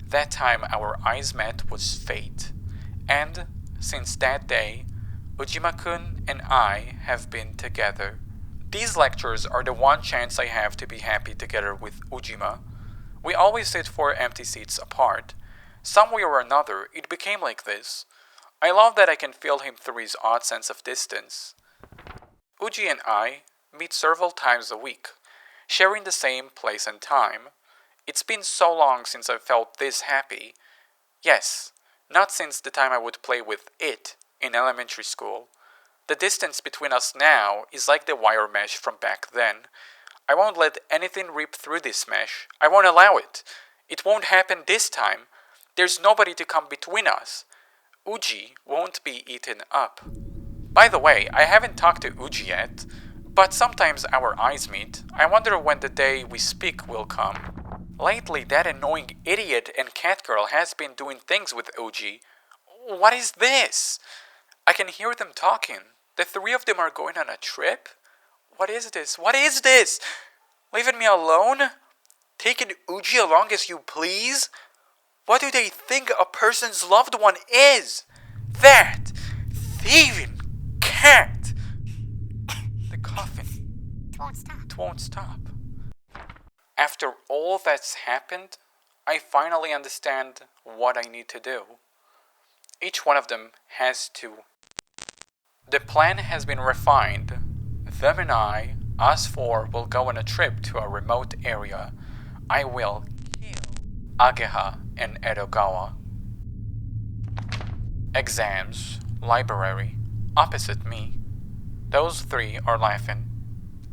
That time our eyes met was fate. And, since that day, Ujima-kun and I have been together. These lectures are the one chance I have to be happy together with Ujima. We always sit 4 empty seats apart. Some way or another, it became like this. I love that I can feel him through his odd sense of distance. Uji and I meet several times a week, sharing the same place and time. It's been so long since I felt this happy. Yes, not since the time I would play with it in elementary school. The distance between us now is like the wire mesh from back then. I won't let anything rip through this mesh. I won't allow it. It won't happen this time. There's nobody to come between us. Uji won't be eaten up. By the way, I haven't talked to Uji yet, but sometimes our eyes meet. I wonder when the day we speak will come. Lately, that annoying idiot and cat girl has been doing things with Uji. What is this? I can hear them talking. The 3 of them are going on a trip? What is this? What is this? Leaving me alone? Taking Uji along as you please? What do they think a person's loved one is? That thieving cat! The coughing. It won't stop. It won't stop. After all that's happened, I finally understand what I need to do. Each one of them has to. The plan has been refined. Them and I, us 4, will go on a trip to a remote area. I will kill Ageha and Edogawa. Exams, library, opposite me. Those 3 are laughing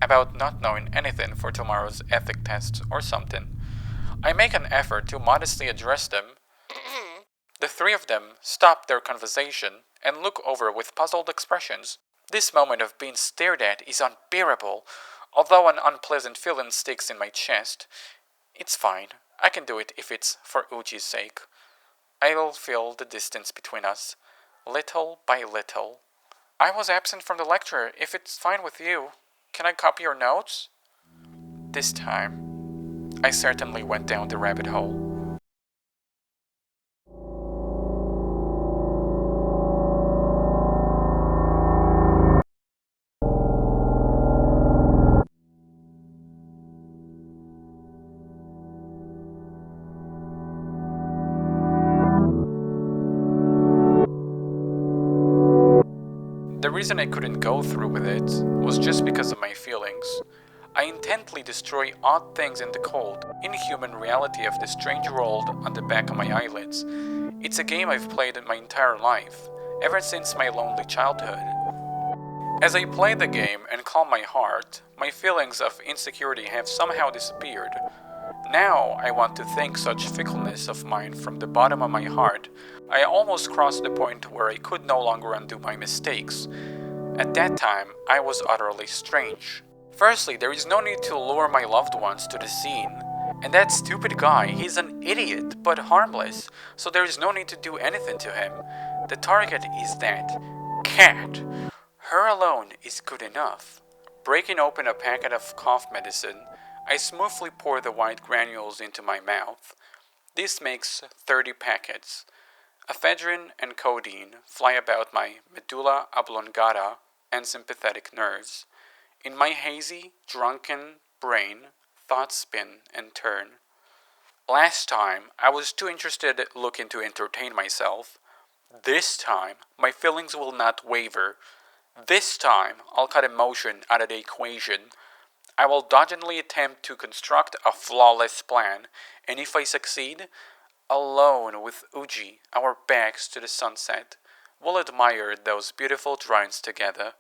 about not knowing anything for tomorrow's ethic tests or something. I make an effort to modestly address them. The 3 of them stop their conversation and look over with puzzled expressions. This moment of being stared at is unbearable, although an unpleasant feeling sticks in my chest. It's fine. I can do it if it's for Uji's sake. I'll fill the distance between us, little by little. I was absent from the lecture. If it's fine with you, can I copy your notes? This time, I certainly went down the rabbit hole. The reason I couldn't go through with it was just because of my feelings. I intently destroy odd things in the cold, inhuman reality of the strange world on the back of my eyelids. It's a game I've played in my entire life, ever since my lonely childhood. As I play the game and calm my heart, my feelings of insecurity have somehow disappeared. Now I want to thank such fickleness of mine from the bottom of my heart. I almost crossed the point where I could no longer undo my mistakes. At that time, I was utterly strange. Firstly, there is no need to lure my loved ones to the scene. And that stupid guy, he's an idiot, but harmless, so there is no need to do anything to him. The target is that cat. Her alone is good enough. Breaking open a packet of cough medicine, I smoothly pour the white granules into my mouth. This makes 30 packets. Ephedrine and codeine fly about my medulla oblongata and sympathetic nerves. In my hazy, drunken brain, thoughts spin and turn. Last time, I was too interested looking to entertain myself. This time, my feelings will not waver. This time, I'll cut emotion out of the equation. I will doggedly attempt to construct a flawless plan, and if I succeed, alone with Uji, our backs to the sunset, we'll admire those beautiful drawings together.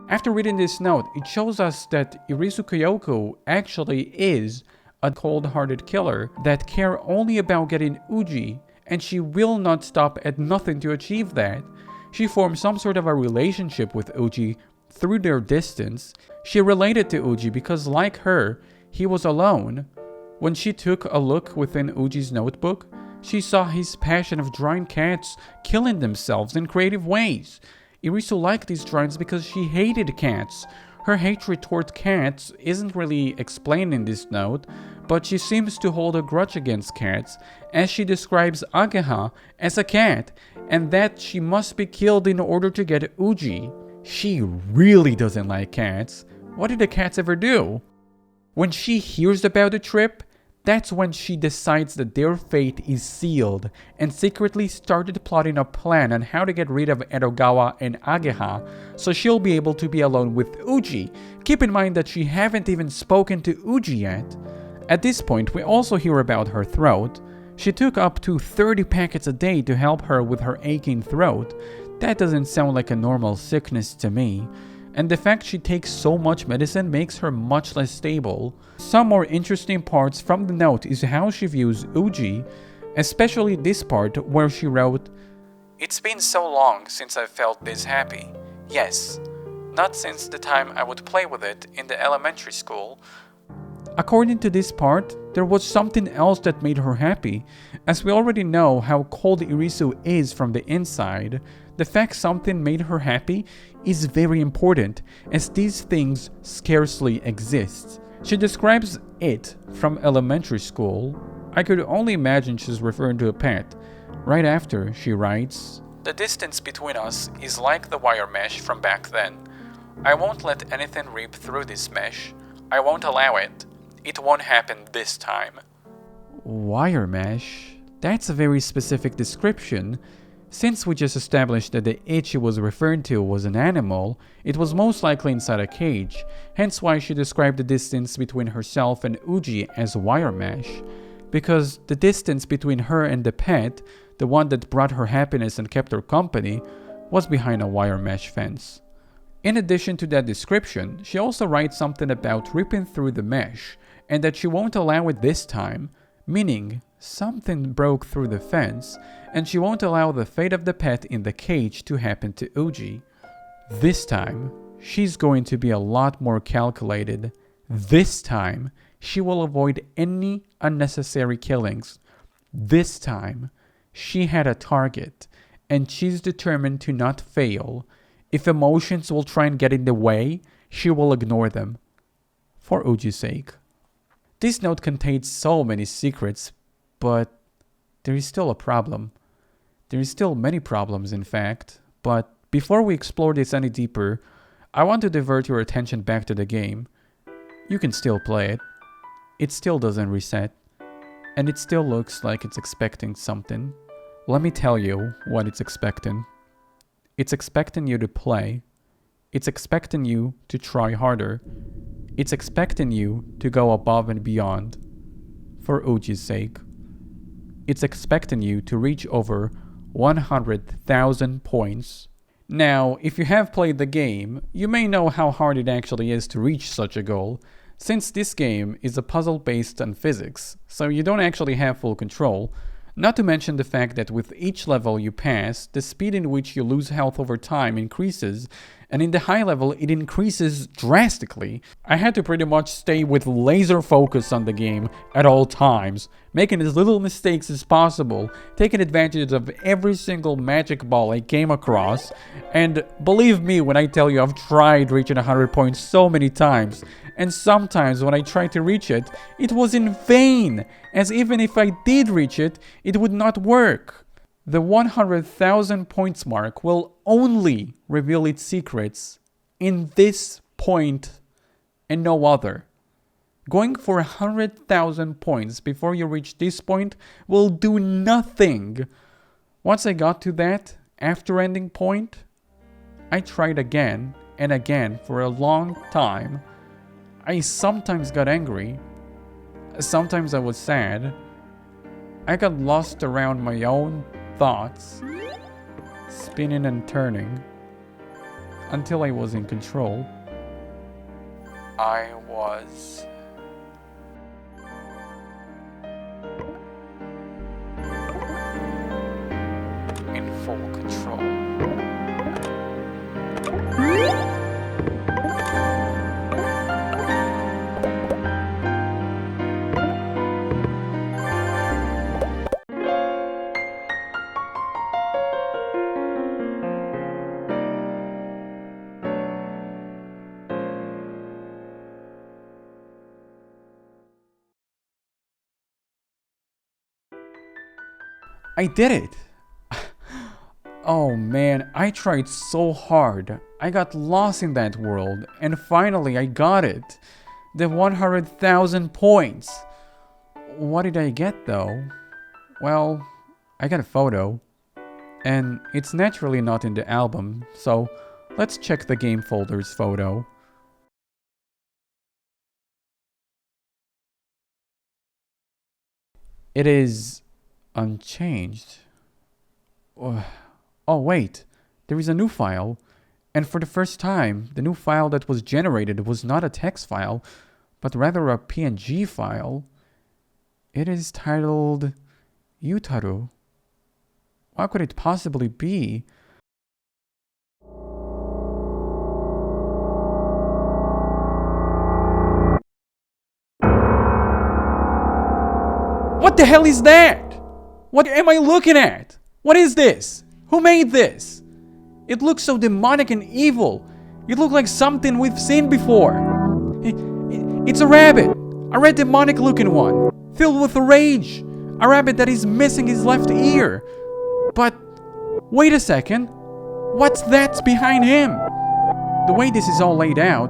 After reading this note, it shows us that Irisu Kyoku actually is a cold-hearted killer that cares only about getting Uji, and she will not stop at nothing to achieve that. She formed some sort of a relationship with Uji through their distance. She related to Uji because, like her, he was alone. When she took a look within Uji's notebook, she saw his passion of drawing cats killing themselves in creative ways. Irisu liked these drawings because she hated cats. Her hatred toward cats isn't really explained in this note, but she seems to hold a grudge against cats, as she describes Ageha as a cat, and that she must be killed in order to get Uji. She really doesn't like cats. What did the cats ever do? When she hears about the trip, that's when she decides that their fate is sealed and secretly started plotting a plan on how to get rid of Edogawa and Ageha so she'll be able to be alone with Uji. Keep in mind that she haven't even spoken to Uji yet. At this point, we also hear about her throat. She took up to 30 packets a day to help her with her aching throat. That doesn't sound like a normal sickness to me. And the fact she takes so much medicine makes her much less stable. Some more interesting parts from the note is how she views Uji, especially this part where she wrote, "It's been so long since I felt this happy. Yes, not since the time I would play with it in the elementary school." According to this part, there was something else that made her happy. As we already know how cold Irisu is from the inside, the fact something made her happy is very important, as these things scarcely exist. She describes it from elementary school. I could only imagine she's referring to a pet. Right after, she writes, "The distance between us is like the wire mesh from back then. I won't let anything rip through this mesh. I won't allow it. It won't happen this time." Wire mesh? That's a very specific description. Since we just established that the it she was referring to was an animal, it was most likely inside a cage, hence why she described the distance between herself and Uji as wire mesh. Because the distance between her and the pet, the one that brought her happiness and kept her company, was behind a wire mesh fence. In addition to that description, she also writes something about ripping through the mesh, and that she won't allow it this time, meaning something broke through the fence, and she won't allow the fate of the pet in the cage to happen to Uji. This time, she's going to be a lot more calculated. This time, she will avoid any unnecessary killings. This time, she had a target, and she's determined to not fail. If emotions will try and get in the way, she will ignore them. For Uji's sake. This note contains so many secrets, but there is still a problem. There is still many problems, in fact, but before we explore this any deeper, I want to divert your attention back to the game. You can still play it. It still doesn't reset, and it still looks like it's expecting something. Let me tell you what it's expecting. It's expecting you to play. It's expecting you to try harder. It's expecting you to go above and beyond. For Uji's sake. It's expecting you to reach over 100,000 points. Now, if you have played the game, you may know how hard it actually is to reach such a goal, since this game is a puzzle based on physics, so you don't actually have full control. Not to mention the fact that with each level you pass, the speed in which you lose health over time increases, and in the high level it increases drastically. I had to pretty much stay with laser focus on the game at all times, making as little mistakes as possible, taking advantage of every single magic ball I came across, and believe me when I tell you I've tried reaching 100 points so many times, and sometimes when I tried to reach it, it was in vain, as even if I did reach it, it would not work. The 100,000 points mark will only reveal its secrets in this point and no other. Going for 100,000 points before you reach this point will do nothing. Once I got to that after ending point, I tried again and again for a long time. I sometimes got angry. Sometimes I was sad. I got lost around my own thoughts, spinning and turning, until I was in control. I was in full control. I did it! Oh man, I tried so hard. I got lost in that world, and finally I got it. The 100,000 points. What did I get though? Well, I got a photo. And it's naturally not in the album, so let's check the game folder's photo. It is unchanged. Oh wait, there is a new file. And for the first time, the new file that was generated was not a text file, but rather a PNG file. It is titled Yutaru. What could it possibly be? What the hell is that? What am I looking at? What is this? Who made this? It looks so demonic and evil. It looks like something we've seen before. It's a rabbit. A red demonic looking one. Filled with rage. A rabbit that is missing his left ear. But, wait a second. What's that behind him? The way this is all laid out,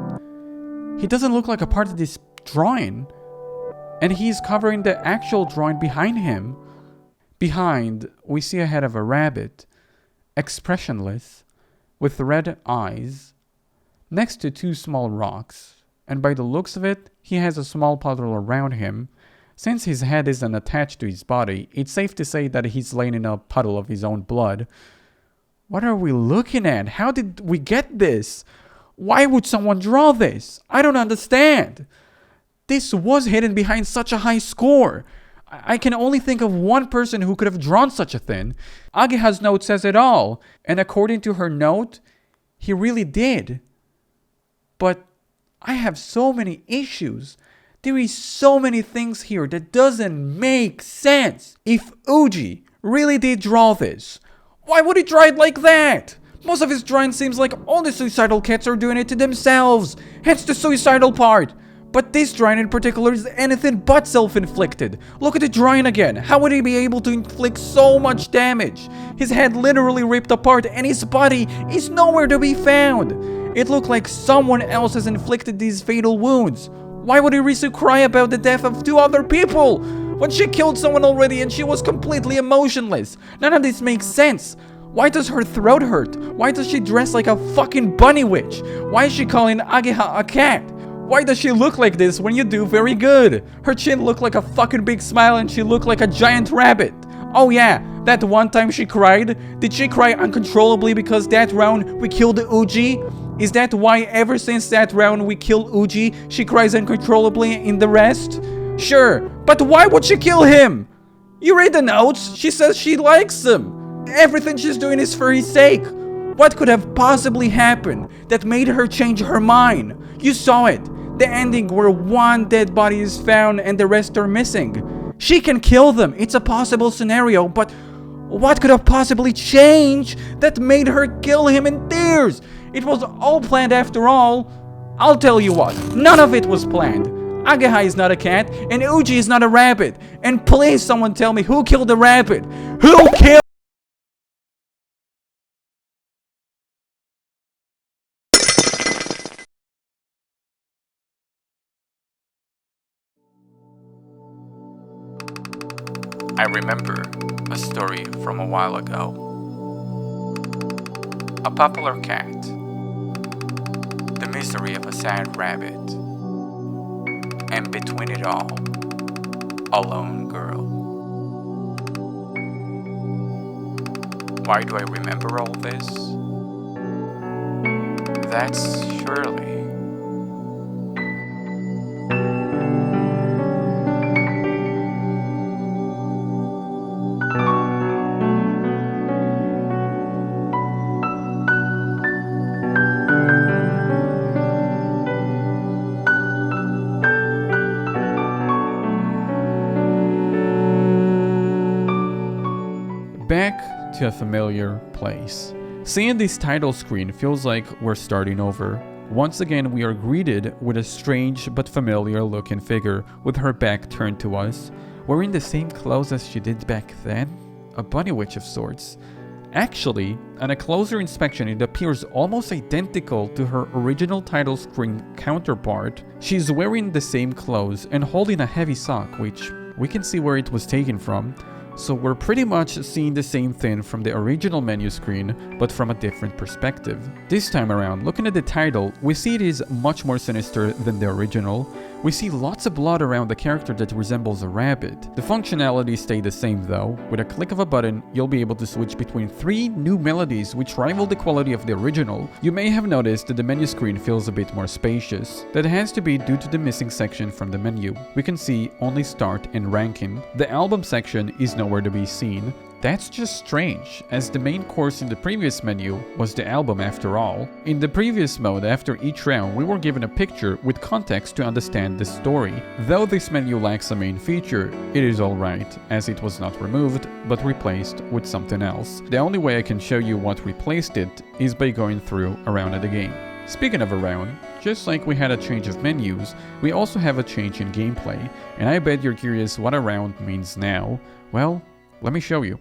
he doesn't look like a part of this drawing. And he's covering the actual drawing behind him. Behind, we see a head of a rabbit, expressionless, with red eyes, next to two small rocks. And by the looks of it, he has a small puddle around him. Since his head isn't attached to his body, it's safe to say that he's laying in a puddle of his own blood. What are we looking at? How did we get this? Why would someone draw this? I don't understand. This was hidden behind such a high score. I can only think of one person who could have drawn such a thing. Ageha's note says it all, and according to her note, he really did. But I have so many issues. There is so many things here that doesn't make sense. If Uji really did draw this, why would he draw it like that? Most of his drawing seems like all the suicidal cats are doing it to themselves, hence the suicidal part. But this drawing in particular is anything but self-inflicted. Look at the drawing again. How would he be able to inflict so much damage? His head literally ripped apart and his body is nowhere to be found. It looked like someone else has inflicted these fatal wounds. Why would Irisu cry about the death of two other people when she killed someone already and she was completely emotionless? None of this makes sense. Why does her throat hurt? Why does she dress like a fucking bunny witch? Why is she calling Ageha a cat? Why does she look like this when you do very good? Her chin looked like a fucking big smile and she looked like a giant rabbit. Oh yeah, that one time she cried. Did she cry uncontrollably because that round we killed Uji? Is that why ever since that round we killed Uji, she cries uncontrollably in the rest? Sure, but why would she kill him? You read the notes, she says she likes him. Everything she's doing is for his sake. What could have possibly happened that made her change her mind? You saw it. The ending where one dead body is found and the rest are missing. She can kill them. It's a possible scenario, but what could have possibly changed that made her kill him in tears? It was all planned after all. I'll tell you what, none of it was planned. Ageha is not a cat, and Uji is not a rabbit. And please someone tell me who killed the rabbit? Who killed Familiar, a story from a while ago. A popular cat. The misery of a sad rabbit. And between it all, a lone girl. Why do I remember all this? That's surely back to a familiar place. Seeing this title screen feels like we're starting over. Once again, we are greeted with a strange but familiar looking figure with her back turned to us, wearing the same clothes as she did back then? A bunny witch of sorts. Actually, on a closer inspection, it appears almost identical to her original title screen counterpart. She's wearing the same clothes and holding a heavy sock, which we can see where it was taken from. So we're pretty much seeing the same thing from the original menu screen, but from a different perspective. This time around, looking at the title, we see it is much more sinister than the original. We see lots of blood around the character that resembles a rabbit. The functionality stayed the same though. With a click of a button, you'll be able to switch between 3 new melodies which rival the quality of the original. You may have noticed that the menu screen feels a bit more spacious. That has to be due to the missing section from the menu. We can see only start and ranking. The album section is nowhere to be seen. That's just strange, as the main course in the previous menu was the album after all. In the previous mode, after each round, we were given a picture with context to understand the story. Though this menu lacks a main feature, it is alright, as it was not removed, but replaced with something else. The only way I can show you what replaced it is by going through a round of the game. Speaking of around, just like we had a change of menus, we also have a change in gameplay, and I bet you're curious what around means now. Well, let me show you.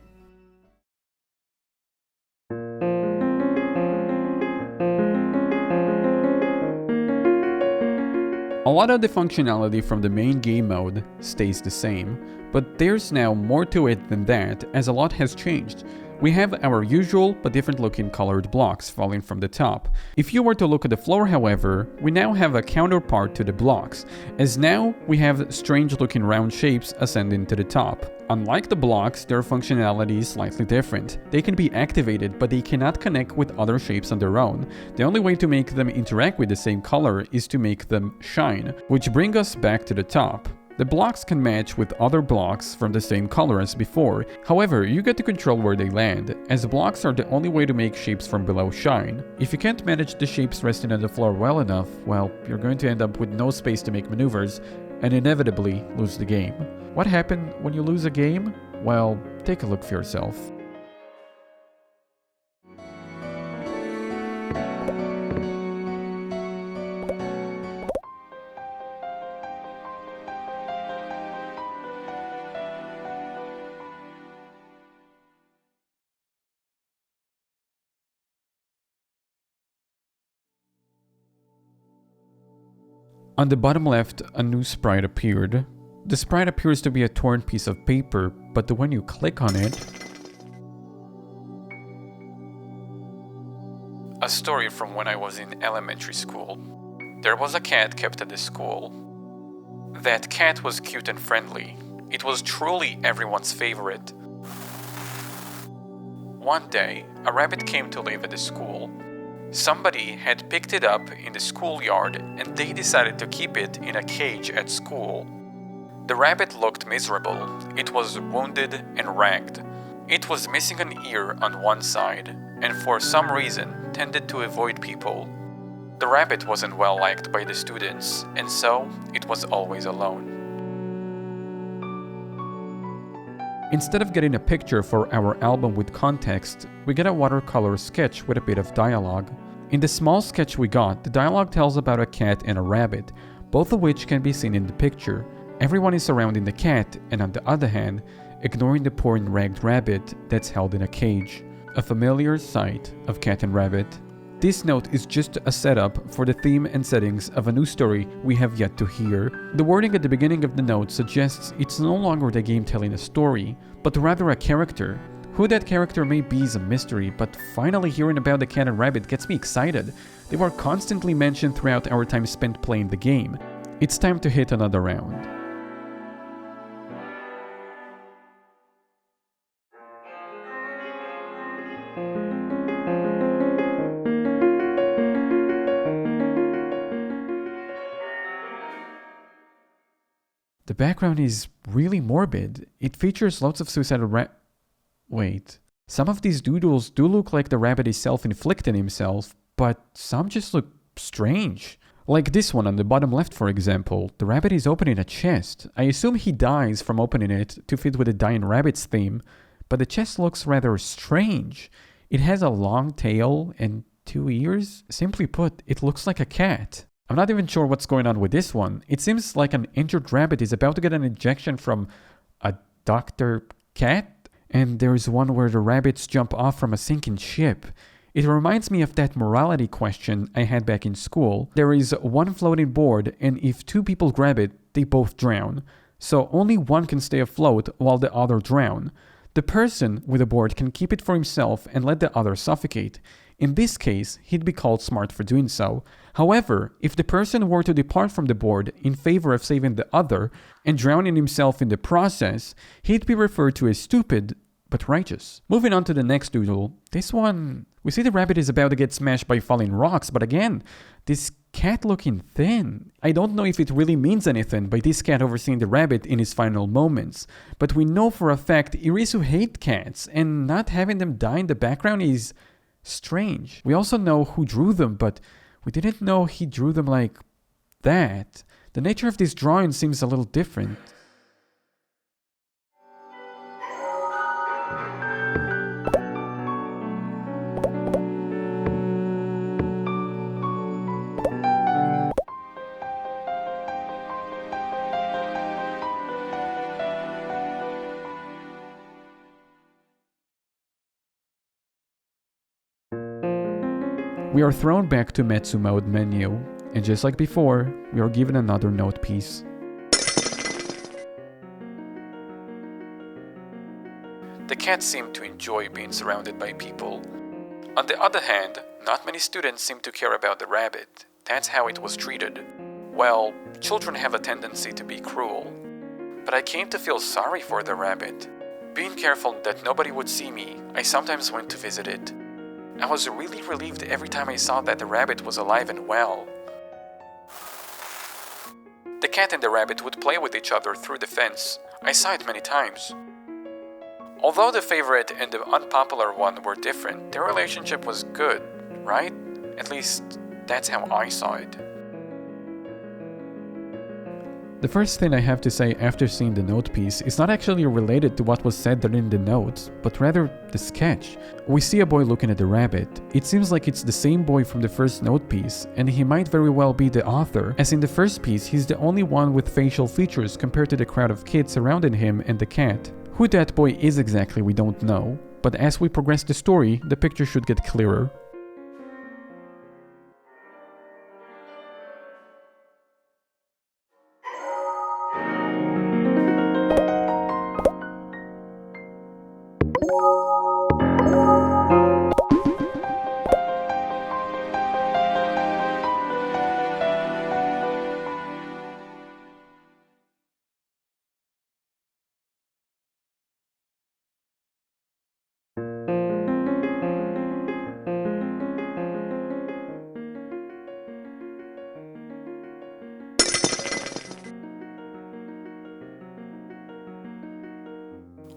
A lot of the functionality from the main game mode stays the same, but there's now more to it than that, as a lot has changed. We have our usual but different looking colored blocks falling from the top. If you were to look at the floor, however, we now have a counterpart to the blocks, as now we have strange looking round shapes ascending to the top. Unlike the blocks, their functionality is slightly different. They can be activated, but they cannot connect with other shapes on their own. The only way to make them interact with the same color is to make them shine, which brings us back to the top. The blocks can match with other blocks from the same color as before, however, you get to control where they land, as blocks are the only way to make shapes from below shine. If you can't manage the shapes resting on the floor well enough, well, you're going to end up with no space to make maneuvers, and inevitably lose the game. What happened when you lose a game? Well, take a look for yourself. On the bottom left, a new sprite appeared. The sprite appears to be a torn piece of paper, but when you click on it... A story from when I was in elementary school. There was a cat kept at the school. That cat was cute and friendly. It was truly everyone's favorite. One day, a rabbit came to live at the school. Somebody had picked it up in the schoolyard and they decided to keep it in a cage at school. The rabbit looked miserable. It was wounded and ragged. It was missing an ear on one side and for some reason tended to avoid people. The rabbit wasn't well liked by the students and so it was always alone. Instead of getting a picture for our album with context, we get a watercolor sketch with a bit of dialogue. In the small sketch we got, the dialogue tells about a cat and a rabbit, both of which can be seen in the picture. Everyone is surrounding the cat, and on the other hand, ignoring the poor and ragged rabbit that's held in a cage. A familiar sight of cat and rabbit. This note is just a setup for the theme and settings of a new story we have yet to hear. The wording at the beginning of the note suggests it's no longer the game telling a story, but rather a character. Who that character may be is a mystery, but finally hearing about the cat and rabbit gets me excited. They were constantly mentioned throughout our time spent playing the game. It's time to hit another round. The background is really morbid. It features lots of suicidal Wait. Some of these doodles do look like the rabbit is self-inflicting himself, but some just look strange. Like this one on the bottom left, for example. The rabbit is opening a chest. I assume he dies from opening it to fit with the dying rabbit's theme, but the chest looks rather strange. It has a long tail and 2 ears. Simply put, it looks like a cat. I'm not even sure what's going on with this one. It seems like an injured rabbit is about to get an injection from a Dr. Cat. And there's one where the rabbits jump off from a sinking ship. It reminds me of that morality question I had back in school. There is one floating board, and if 2 people grab it, they both drown. So only one can stay afloat while the other drown. The person with the board can keep it for himself and let the other suffocate. In this case, he'd be called smart for doing so. However, if the person were to depart from the board in favor of saving the other and drowning himself in the process, he'd be referred to as stupid but righteous. Moving on to the next doodle, this one, we see the rabbit is about to get smashed by falling rocks, but again, this cat looking thin. I don't know if it really means anything by this cat overseeing the rabbit in his final moments, but we know for a fact Irisu hates cats, and not having them die in the background is strange. We also know who drew them, but we didn't know he drew them like that. The nature of this drawing seems a little different. We are thrown back to Metsu Mode menu, and just like before, we are given another note piece. The cat seemed to enjoy being surrounded by people. On the other hand, not many students seemed to care about the rabbit. That's how it was treated. Well, children have a tendency to be cruel. But I came to feel sorry for the rabbit. Being careful that nobody would see me, I sometimes went to visit it. I was really relieved every time I saw that the rabbit was alive and well. The cat and the rabbit would play with each other through the fence. I saw it many times. Although the favorite and the unpopular one were different, their relationship was good, right? At least, that's how I saw it. The first thing I have to say after seeing the note piece is not actually related to what was said during the notes, but rather the sketch. We see a boy looking at the rabbit. It seems like it's the same boy from the first note piece, and he might very well be the author, as in the first piece he's the only one with facial features compared to the crowd of kids surrounding him and the cat. Who that boy is exactly we don't know, but as we progress the story, the picture should get clearer.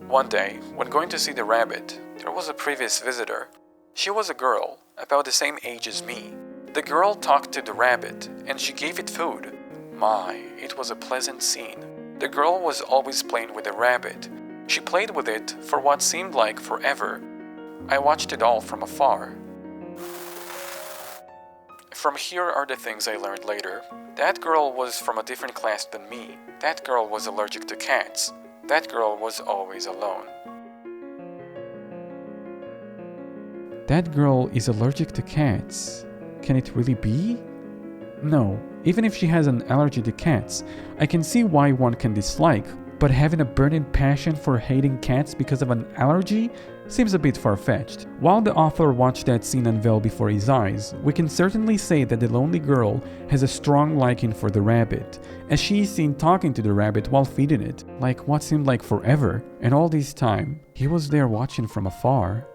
One day, when going to see the rabbit, there was a previous visitor. She was a girl, about the same age as me. The girl talked to the rabbit, and she gave it food. My, it was a pleasant scene. The girl was always playing with the rabbit. She played with it for what seemed like forever. I watched it all from afar. From here are the things I learned later. That girl was from a different class than me. That girl was allergic to cats. That girl was always alone. That girl is allergic to cats. Can it really be? No, even if she has an allergy to cats, I can see why one can dislike, but having a burning passion for hating cats because of an allergy seems a bit far-fetched. While the author watched that scene unveil before his eyes, we can certainly say that the lonely girl has a strong liking for the rabbit, as she is seen talking to the rabbit while feeding it, like what seemed like forever, and all this time, he was there watching from afar.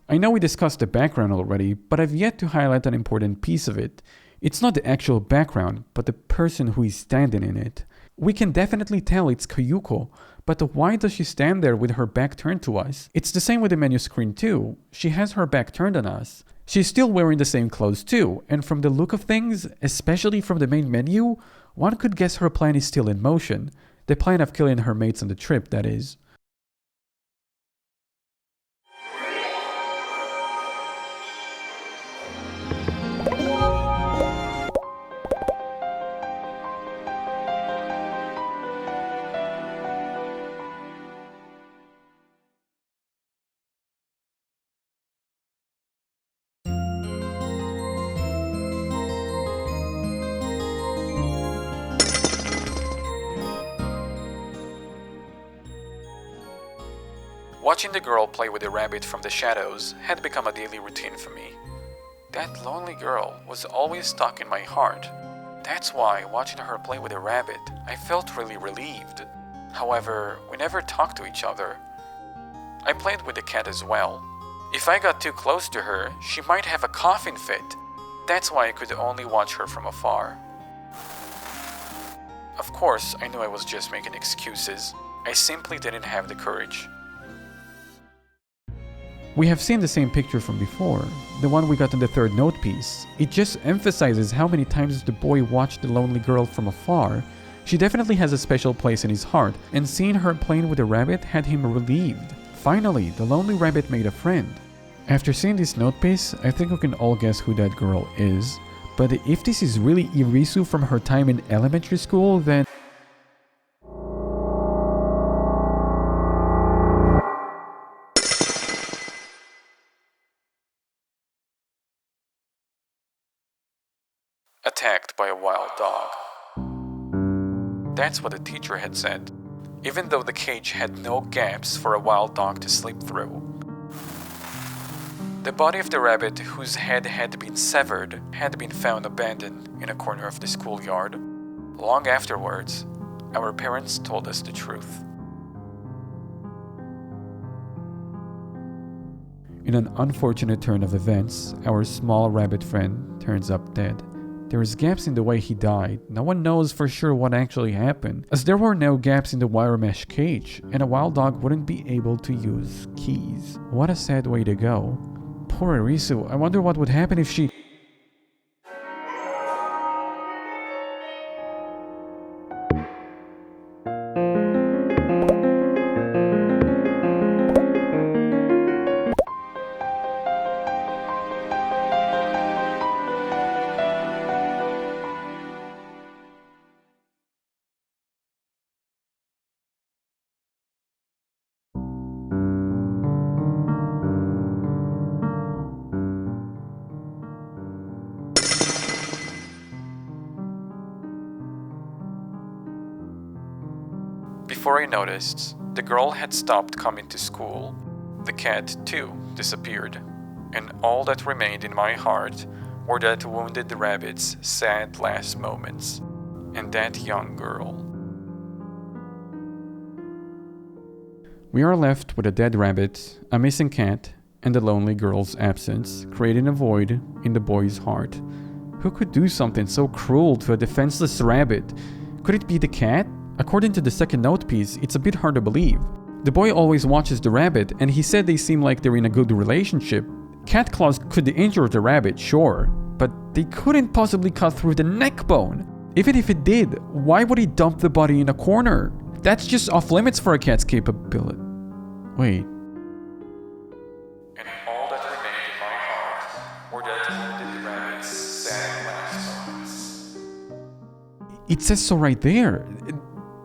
I know we discussed the background already, but I've yet to highlight an important piece of it. It's not the actual background, but the person who is standing in it. We can definitely tell it's Koyuko, but why does she stand there with her back turned to us? It's the same with the menu screen too. She has her back turned on us. She's still wearing the same clothes too, and from the look of things, especially from the main menu, one could guess her plan is still in motion. The plan of killing her mates on the trip, that is. Watching the girl play with the rabbit from the shadows had become a daily routine for me. That lonely girl was always stuck in my heart. That's why, watching her play with the rabbit, I felt really relieved. However, we never talked to each other. I played with the cat as well. If I got too close to her, she might have a coughing fit. That's why I could only watch her from afar. Of course, I knew I was just making excuses. I simply didn't have the courage. We have seen the same picture from before, the one we got in the third note piece. It just emphasizes how many times the boy watched the lonely girl from afar. She definitely has a special place in his heart, and seeing her playing with the rabbit had him relieved. Finally, the lonely rabbit made a friend. After seeing this note piece, I think we can all guess who that girl is. But if this is really Irisu from her time in elementary school, then... Attacked by a wild dog. That's what the teacher had said, even though the cage had no gaps for a wild dog to sleep through. The body of the rabbit, whose head had been severed, had been found abandoned in a corner of the schoolyard. Long afterwards, our parents told us the truth. In an unfortunate turn of events, our small rabbit friend turns up dead. There's gaps in the way he died. No one knows for sure what actually happened, as there were no gaps in the wire mesh cage, and a wild dog wouldn't be able to use keys. What a sad way to go. Poor Irisu, I wonder what would happen if she... Before I noticed, the girl had stopped coming to school. The cat, too, disappeared. And all that remained in my heart were that wounded rabbit's sad last moments. And that young girl. We are left with a dead rabbit, a missing cat, and the lonely girl's absence, creating a void in the boy's heart. Who could do something so cruel to a defenseless rabbit? Could it be the cat? According to the second note piece, it's a bit hard to believe. The boy always watches the rabbit, and he said they seem like they're in a good relationship. Cat claws could injure the rabbit, sure, but they couldn't possibly cut through the neck bone. Even if it did, why would he dump the body in a corner? That's just off limits for a cat's capability. Wait. And all that remained It says so right there.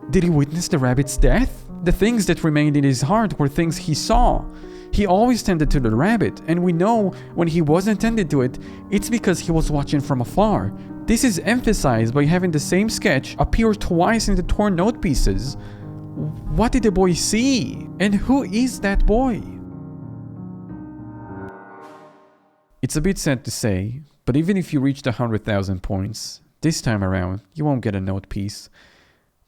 Did he witness the rabbit's death? The things that remained in his heart were things he saw. He always tended to the rabbit, and we know when he wasn't tended to it, it's because he was watching from afar. This is emphasized by having the same sketch appear twice in the torn note pieces. What did the boy see? And who is that boy? It's a bit sad to say, but even if you reach the 100,000 points, this time around, you won't get a note piece,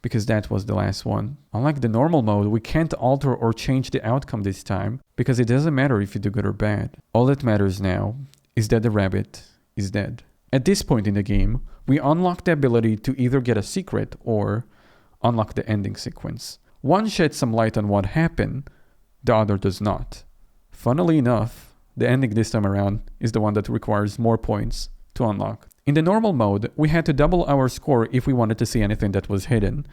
because that was the last one. Unlike the normal mode, we can't alter or change the outcome this time, because it doesn't matter if you do good or bad. All that matters now is that the rabbit is dead. At this point in the game, we unlock the ability to either get a secret or unlock the ending sequence. One sheds some light on what happened, the other does not. Funnily enough, the ending this time around is the one that requires more points to unlock. In the normal mode, we had to double our score if we wanted to see anything that was hidden.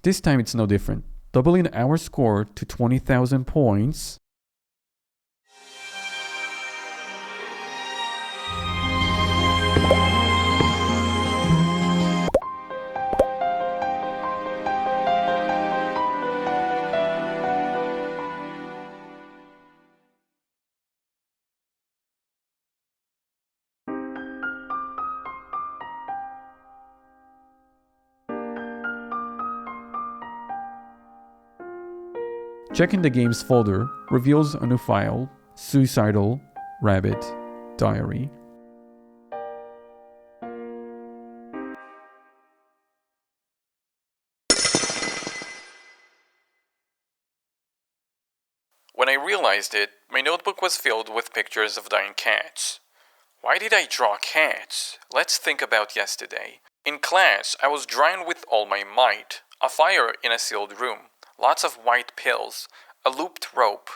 This time it's no different. Doubling our score to 20,000 points. Checking the game's folder reveals a new file, Suicidal Rabbit Diary. When I realized it, my notebook was filled with pictures of dying cats. Why did I draw cats? Let's think about yesterday. In class, I was drawing with all my might. A fire in a sealed room. Lots of white pills, a looped rope.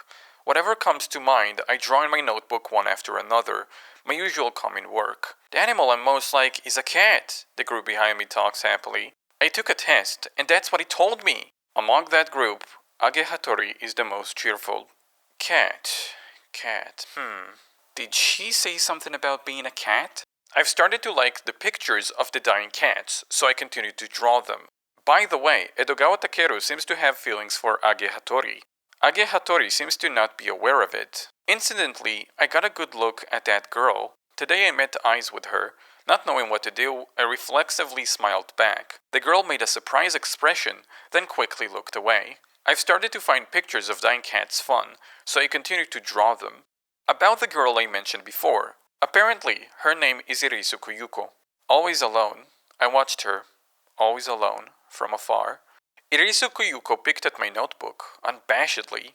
Whatever comes to mind, I draw in my notebook one after another, my usual common work. The animal I'm most like is a cat, the group behind me talks happily. I took a test, and that's what it told me. Among that group, Age Hattori is the most cheerful. Cat. Did she say something about being a cat? I've started to like the pictures of the dying cats, so I continued to draw them. By the way, Edogawa Takeru seems to have feelings for Age Hattori. Age Hattori seems to not be aware of it. Incidentally, I got a good look at that girl. Today I met eyes with her. Not knowing what to do, I reflexively smiled back. The girl made a surprised expression, then quickly looked away. I've started to find pictures of dying cats fun, so I continued to draw them. About the girl I mentioned before. Apparently, her name is Irisu Kuyuko. Always alone. I watched her. Always alone. From afar. Irisu Kuyuko picked at my notebook, unabashedly.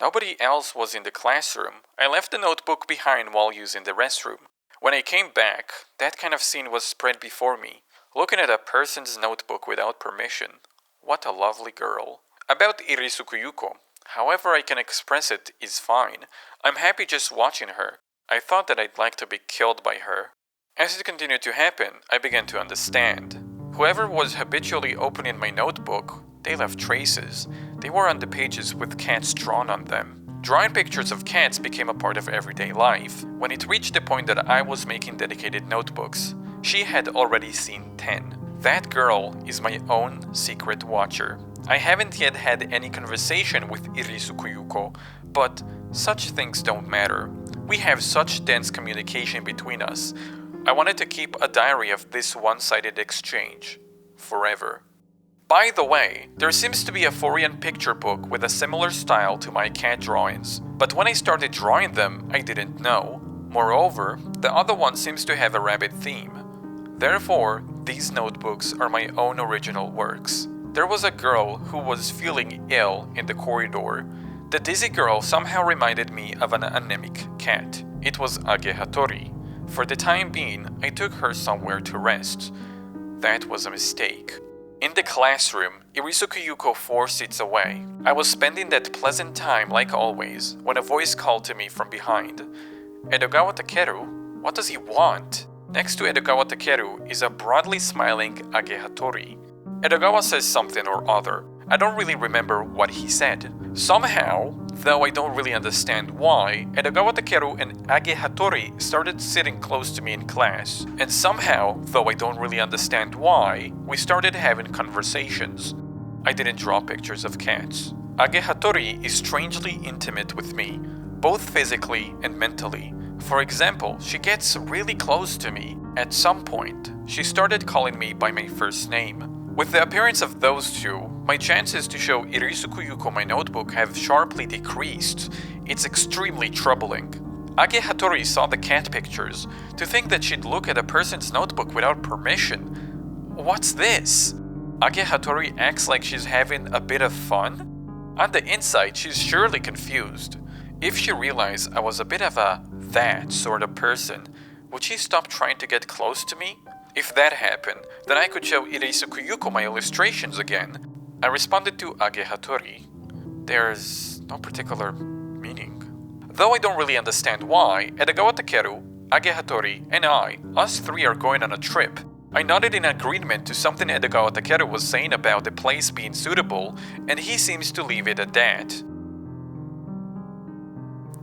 Nobody else was in the classroom. I left the notebook behind while using the restroom. When I came back, that kind of scene was spread before me. Looking at a person's notebook without permission. What a lovely girl. About Irisu Kuyuko, however I can express it is fine. I'm happy just watching her. I thought that I'd like to be killed by her. As it continued to happen, I began to understand. Whoever was habitually opening my notebook, they left traces. They were on the pages with cats drawn on them. Drawing pictures of cats became a part of everyday life. When it reached the point that I was making dedicated notebooks, she had already seen 10. That girl is my own secret watcher. I haven't yet had any conversation with Irisu Kuyuko, but such things don't matter. We have such dense communication between us. I wanted to keep a diary of this one-sided exchange. Forever. By the way, there seems to be a Forian picture book with a similar style to my cat drawings, but when I started drawing them, I didn't know. Moreover, the other one seems to have a rabbit theme. Therefore, these notebooks are my own original works. There was a girl who was feeling ill in the corridor. The dizzy girl somehow reminded me of an anemic cat. It was Age Hattori. For the time being, I took her somewhere to rest. That was a mistake. In the classroom, Irisu Kuyuko 4 seats away. I was spending that pleasant time like always, when a voice called to me from behind. Edogawa Takeru? What does he want? Next to Edogawa Takeru is a broadly smiling Age Hattori. Edogawa says something or other. I don't really remember what he said. Somehow, though I don't really understand why, Edogawa Takeru and Age Hattori started sitting close to me in class, and somehow, though I don't really understand why, we started having conversations. I didn't draw pictures of cats. Age Hattori is strangely intimate with me, both physically and mentally. For example, she gets really close to me. At some point, she started calling me by my first name. With the appearance of those two, my chances to show Irisu Kuyuko my notebook have sharply decreased. It's extremely troubling. Age Hattori saw the cat pictures. To think that she'd look at a person's notebook without permission. What's this? Age Hattori acts like she's having a bit of fun? On the inside, she's surely confused. If she realized I was a bit of a that sort of person, would she stop trying to get close to me? If that happened, then I could show Irisu Kuyuko my illustrations again. I responded to Age Hattori. There's no particular meaning. Though I don't really understand why, Edogawa Takeru, Age Hattori, and us three are going on a trip. I nodded in agreement to something Edogawa Takeru was saying about the place being suitable, and he seems to leave it at that.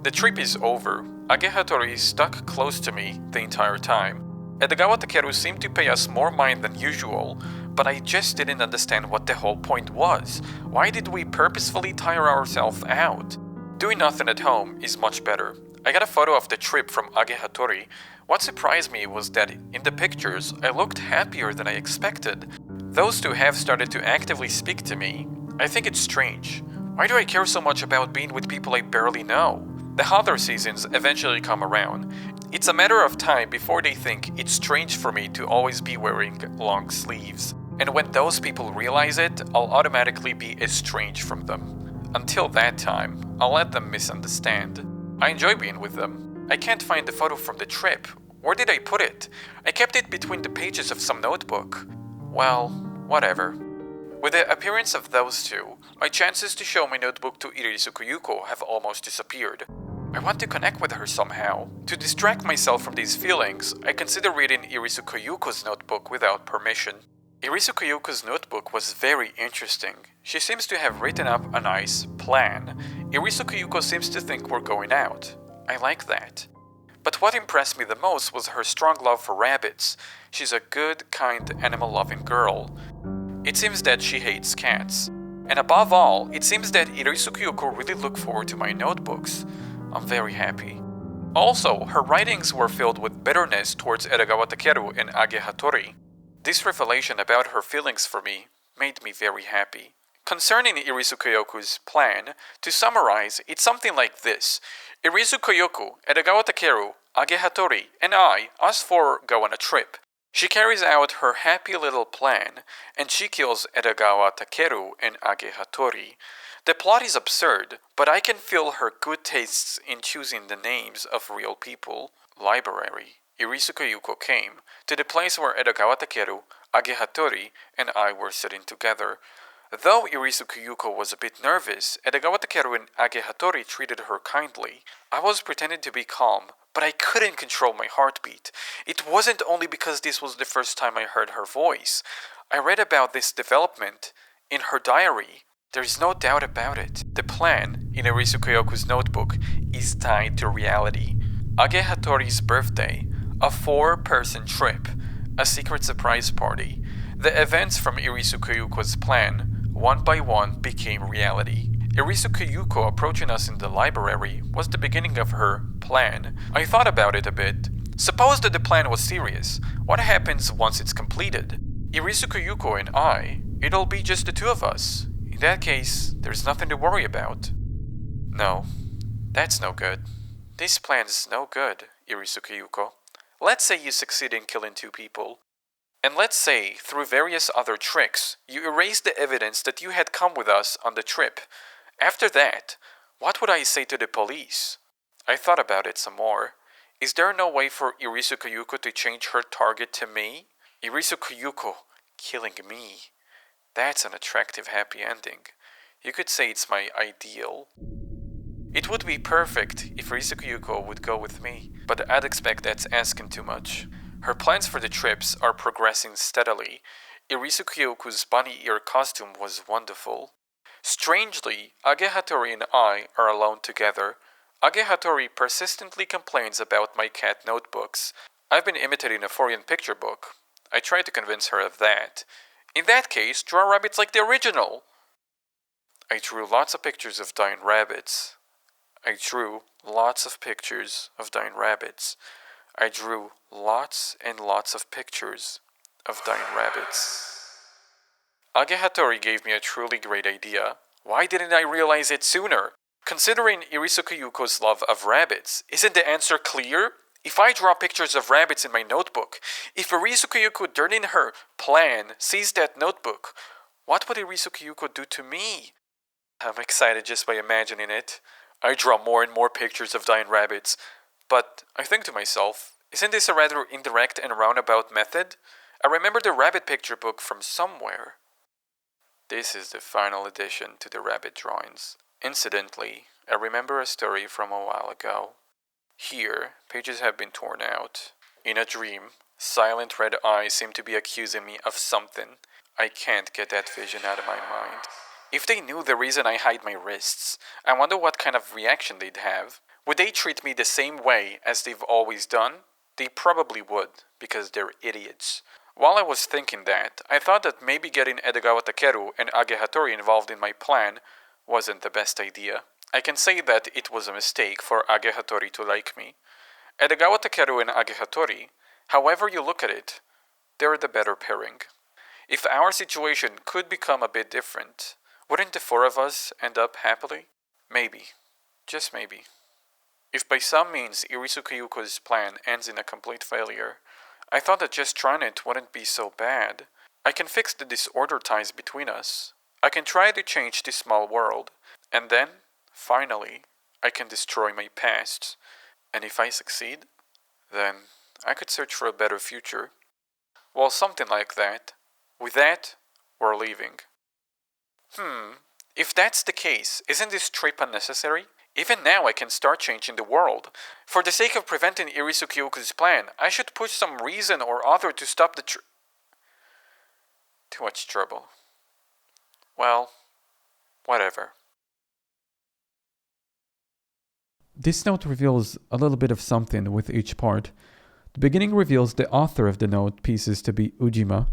The trip is over. Age Hattori is stuck close to me the entire time. Edogawa Takeru seemed to pay us more mind than usual, but I just didn't understand what the whole point was. Why did we purposefully tire ourselves out? Doing nothing at home is much better. I got a photo of the trip from Age Hattori. What surprised me was that in the pictures, I looked happier than I expected. Those two have started to actively speak to me. I think it's strange. Why do I care so much about being with people I barely know? The hotter seasons eventually come around. It's a matter of time before they think it's strange for me to always be wearing long sleeves. And when those people realize it, I'll automatically be estranged from them. Until that time, I'll let them misunderstand. I enjoy being with them. I can't find the photo from the trip. Where did I put it? I kept it between the pages of some notebook. Well, whatever. With the appearance of those two, my chances to show my notebook to Irisu Kuyuko have almost disappeared. I want to connect with her somehow. To distract myself from these feelings, I consider reading Irisu Kuyuko's notebook without permission. Irisu Kuyuko's notebook was very interesting. She seems to have written up a nice plan. Irisu Kuyuko seems to think we're going out. I like that. But what impressed me the most was her strong love for rabbits. She's a good, kind, animal-loving girl. It seems that she hates cats. And above all, it seems that Irisu Kuyuko really looked forward to my notebooks. I'm very happy. Also, her writings were filled with bitterness towards Edogawa Takeru and Age Hattori. This revelation about her feelings for me made me very happy. Concerning Irisu Kuyuko's plan, to summarize, it's something like this. Irisu Kuyuko, Edogawa Takeru, Age Hattori, and us four, go on a trip. She carries out her happy little plan, and she kills Edogawa Takeru and Age Hattori. The plot is absurd, but I can feel her good tastes in choosing the names of real people. Library. Irisu Kuyuko came to the place where Edogawa Takeru, Age Hattori, and I were sitting together. Though Irisu Kuyuko was a bit nervous, Edogawa Takeru and Age Hattori treated her kindly. I was pretending to be calm, but I couldn't control my heartbeat. It wasn't only because this was the first time I heard her voice. I read about this development in her diary. There's no doubt about it. The plan in Irisu Kuyuko's notebook is tied to reality. Age Hattori's birthday, a 4-person trip, a secret surprise party. The events from Irisu Kuyuko's plan, one by one, became reality. Irisu Kuyuko approaching us in the library was the beginning of her plan. I thought about it a bit. Suppose that the plan was serious. What happens once it's completed? Irisu Kuyuko and it'll be just the two of us. In that case, there's nothing to worry about. No, that's no good. This plan's no good, Irisu Kuyuko. Let's say you succeed in killing 2 people. And let's say, through various other tricks, you erase the evidence that you had come with us on the trip. After that, what would I say to the police? I thought about it some more. Is there no way for Irisu Kuyuko to change her target to me? Irisu Kuyuko killing me. That's an attractive happy ending. You could say it's my ideal. It would be perfect if Irisu Kuyuko would go with me, but I'd expect that's asking too much. Her plans for the trips are progressing steadily. Irisu Kuyuko's bunny ear costume was wonderful. Strangely, Age Hattori and I are alone together. Age Hattori persistently complains about my cat notebooks. I've been imitating a foreign picture book. I try to convince her of that. In that case, draw rabbits like the original. I drew lots of pictures of dying rabbits. I drew lots of pictures of dying rabbits. I drew lots and lots of pictures of dying rabbits. Age Hattori gave me a truly great idea. Why didn't I realize it sooner? Considering Irisu Kyuko's love of rabbits, isn't the answer clear? If I draw pictures of rabbits in my notebook, if Irisu Kyuko during her plan sees that notebook, what would Irisu Kyuko do to me? I'm excited just by imagining it. I draw more and more pictures of dying rabbits, but I think to myself, isn't this a rather indirect and roundabout method? I remember the rabbit picture book from somewhere. This is the final addition to the rabbit drawings. Incidentally, I remember a story from a while ago. Here, pages have been torn out. In a dream, silent red eyes seem to be accusing me of something. I can't get that vision out of my mind. If they knew the reason I hide my wrists, I wonder what kind of reaction they'd have. Would they treat me the same way as they've always done? They probably would, because they're idiots. While I was thinking that, I thought that maybe getting Edogawa Takeru and Age Hattori involved in my plan wasn't the best idea. I can say that it was a mistake for Age Hattori to like me. Edogawa Takeru and Age Hattori, however you look at it, they're the better pairing. If our situation could become a bit different, wouldn't the four of us end up happily? Maybe. Just maybe. If by some means Irisu Kyuko's plan ends in a complete failure, I thought that just trying it wouldn't be so bad. I can fix the disorder ties between us. I can try to change this small world. And then, finally, I can destroy my past. And if I succeed, then I could search for a better future. Well, something like that. With that, we're leaving. If that's the case, isn't this trip unnecessary? Even now I can start changing the world. For the sake of preventing Irisu Kyuko's plan, I should push some reason or other to stop the Too much trouble. Well, whatever. This note reveals a little bit of something with each part. The beginning reveals the author of the note pieces to be Ujima,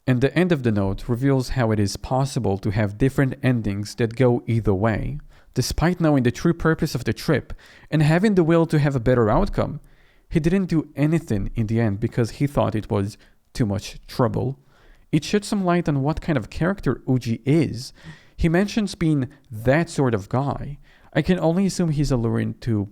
and the end of the note reveals how it is possible to have different endings that go either way. Despite knowing the true purpose of the trip and having the will to have a better outcome, he didn't do anything in the end because he thought it was too much trouble. It sheds some light on what kind of character Uji is. He mentions being that sort of guy. I can only assume he's alluring to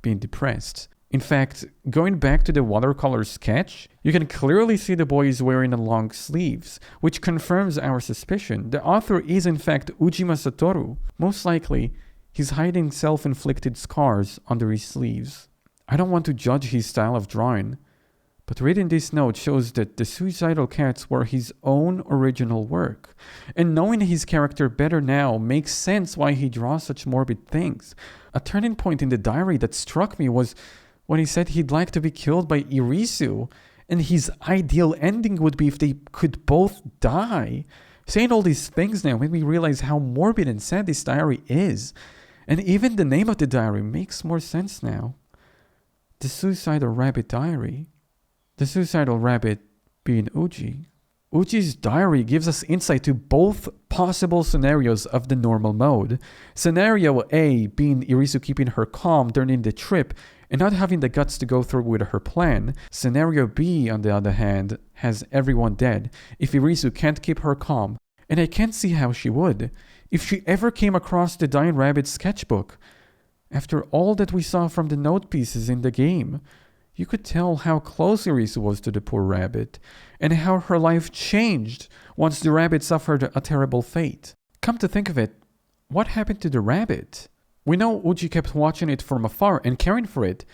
being depressed. In fact, going back to the watercolor sketch, you can clearly see the boy is wearing long sleeves, which confirms our suspicion. The author is in fact Ujima Satoru. Most likely, he's hiding self-inflicted scars under his sleeves. I don't want to judge his style of drawing, but reading this note shows that the suicidal cats were his own original work. And knowing his character better now makes sense why he draws such morbid things. A turning point in the diary that struck me was when he said he'd like to be killed by Irisu, and his ideal ending would be if they could both die. Saying all these things now made me realize how morbid and sad this diary is. And even the name of the diary makes more sense now. The Suicidal Rabbit Diary. The Suicidal Rabbit being Uji. Uji's diary gives us insight to both possible scenarios of the normal mode. Scenario A being Irisu keeping her calm during the trip and not having the guts to go through with her plan. Scenario B, on the other hand, has everyone dead if Irisu can't keep her calm. And I can't see how she would, if she ever came across the Dying Rabbit sketchbook. After all that we saw from the note pieces in the game, you could tell how close Irisu was to the poor rabbit, and how her life changed once the rabbit suffered a terrible fate. Come to think of it, what happened to the rabbit? We know Uji kept watching it from afar and caring for it.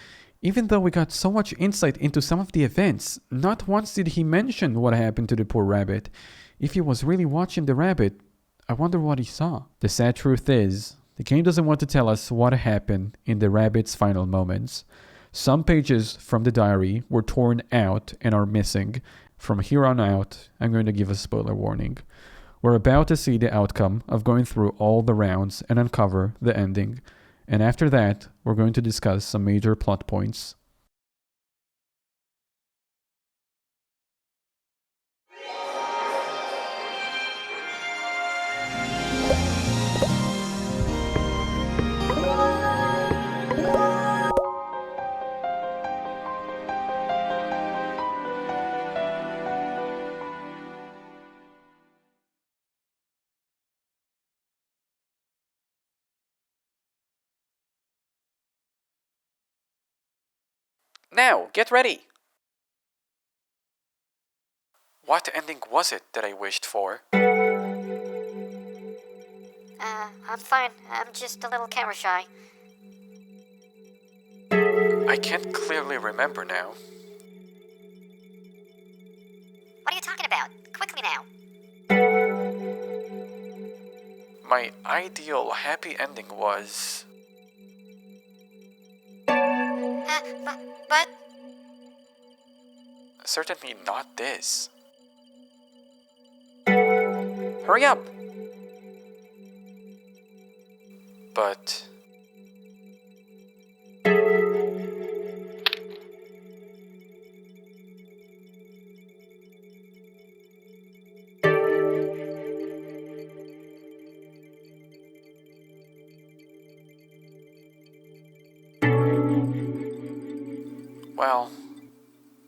Even though we got so much insight into some of the events, not once did he mention what happened to the poor rabbit. If he was really watching the rabbit, I wonder what he saw. The sad truth is, the game doesn't want to tell us what happened in the rabbit's final moments. Some pages from the diary were torn out and are missing. From here on out, I'm going to give a spoiler warning. We're about to see the outcome of going through all the rounds and uncover the ending. And after that, we're going to discuss some major plot points. Now, get ready! What ending was it that I wished for? I'm fine. I'm just a little camera shy. I can't clearly remember now. What are you talking about? Quickly now. My ideal happy ending was... But... Certainly not this. Hurry up! But... Well,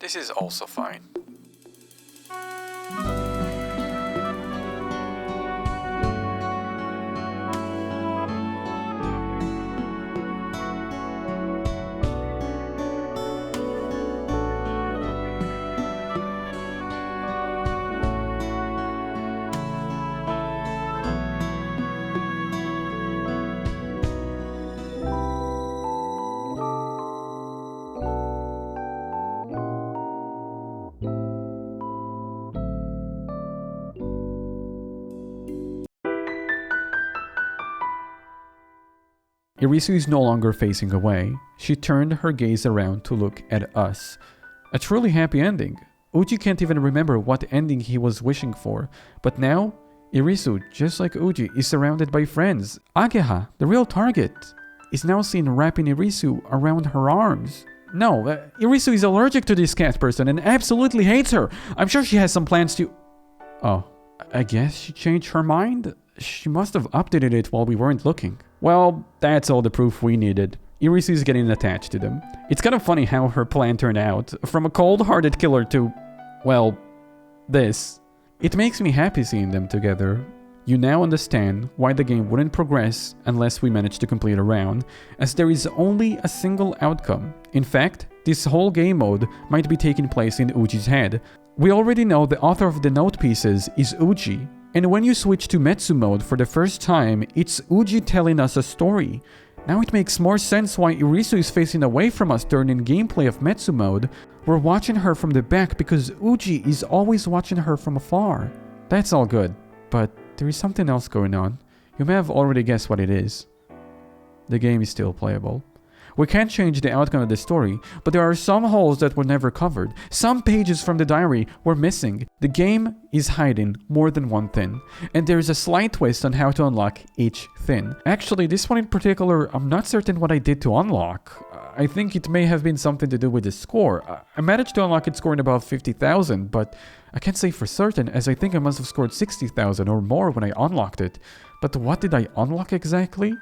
this is also fine. Irisu is no longer facing away. She turned her gaze around to look at us. A truly happy ending. Uji can't even remember what ending he was wishing for. But now, Irisu, just like Uji, is surrounded by friends. Ageha, the real target, is now seen wrapping Irisu around her arms. No, Irisu is allergic to this cat person and absolutely hates her. I'm sure she has some plans to... Oh, I guess she changed her mind? She must have updated it while we weren't looking. Well, that's all the proof we needed. Irisu is getting attached to them. It's kind of funny how her plan turned out. From a cold-hearted killer to, well, this. It makes me happy seeing them together. You now understand why the game wouldn't progress unless we manage to complete a round, as there is only a single outcome. In fact, this whole game mode might be taking place in Uji's head. We already know the author of the note pieces is Uji, and when you switch to Metsu Mode for the first time, it's Uji telling us a story. Now it makes more sense why Irisu is facing away from us during the gameplay of Metsu Mode. We're watching her from the back because Uji is always watching her from afar. That's all good, but there is something else going on. You may have already guessed what it is. The game is still playable. We can't change the outcome of the story, but there are some holes that were never covered. Some pages from the diary were missing. The game is hiding more than one thing, and there is a slight twist on how to unlock each thing. Actually, this one in particular, I'm not certain what I did to unlock. I think it may have been something to do with the score. I managed to unlock its score in about 50,000, but I can't say for certain, as I think I must have scored 60,000 or more when I unlocked it. But what did I unlock exactly?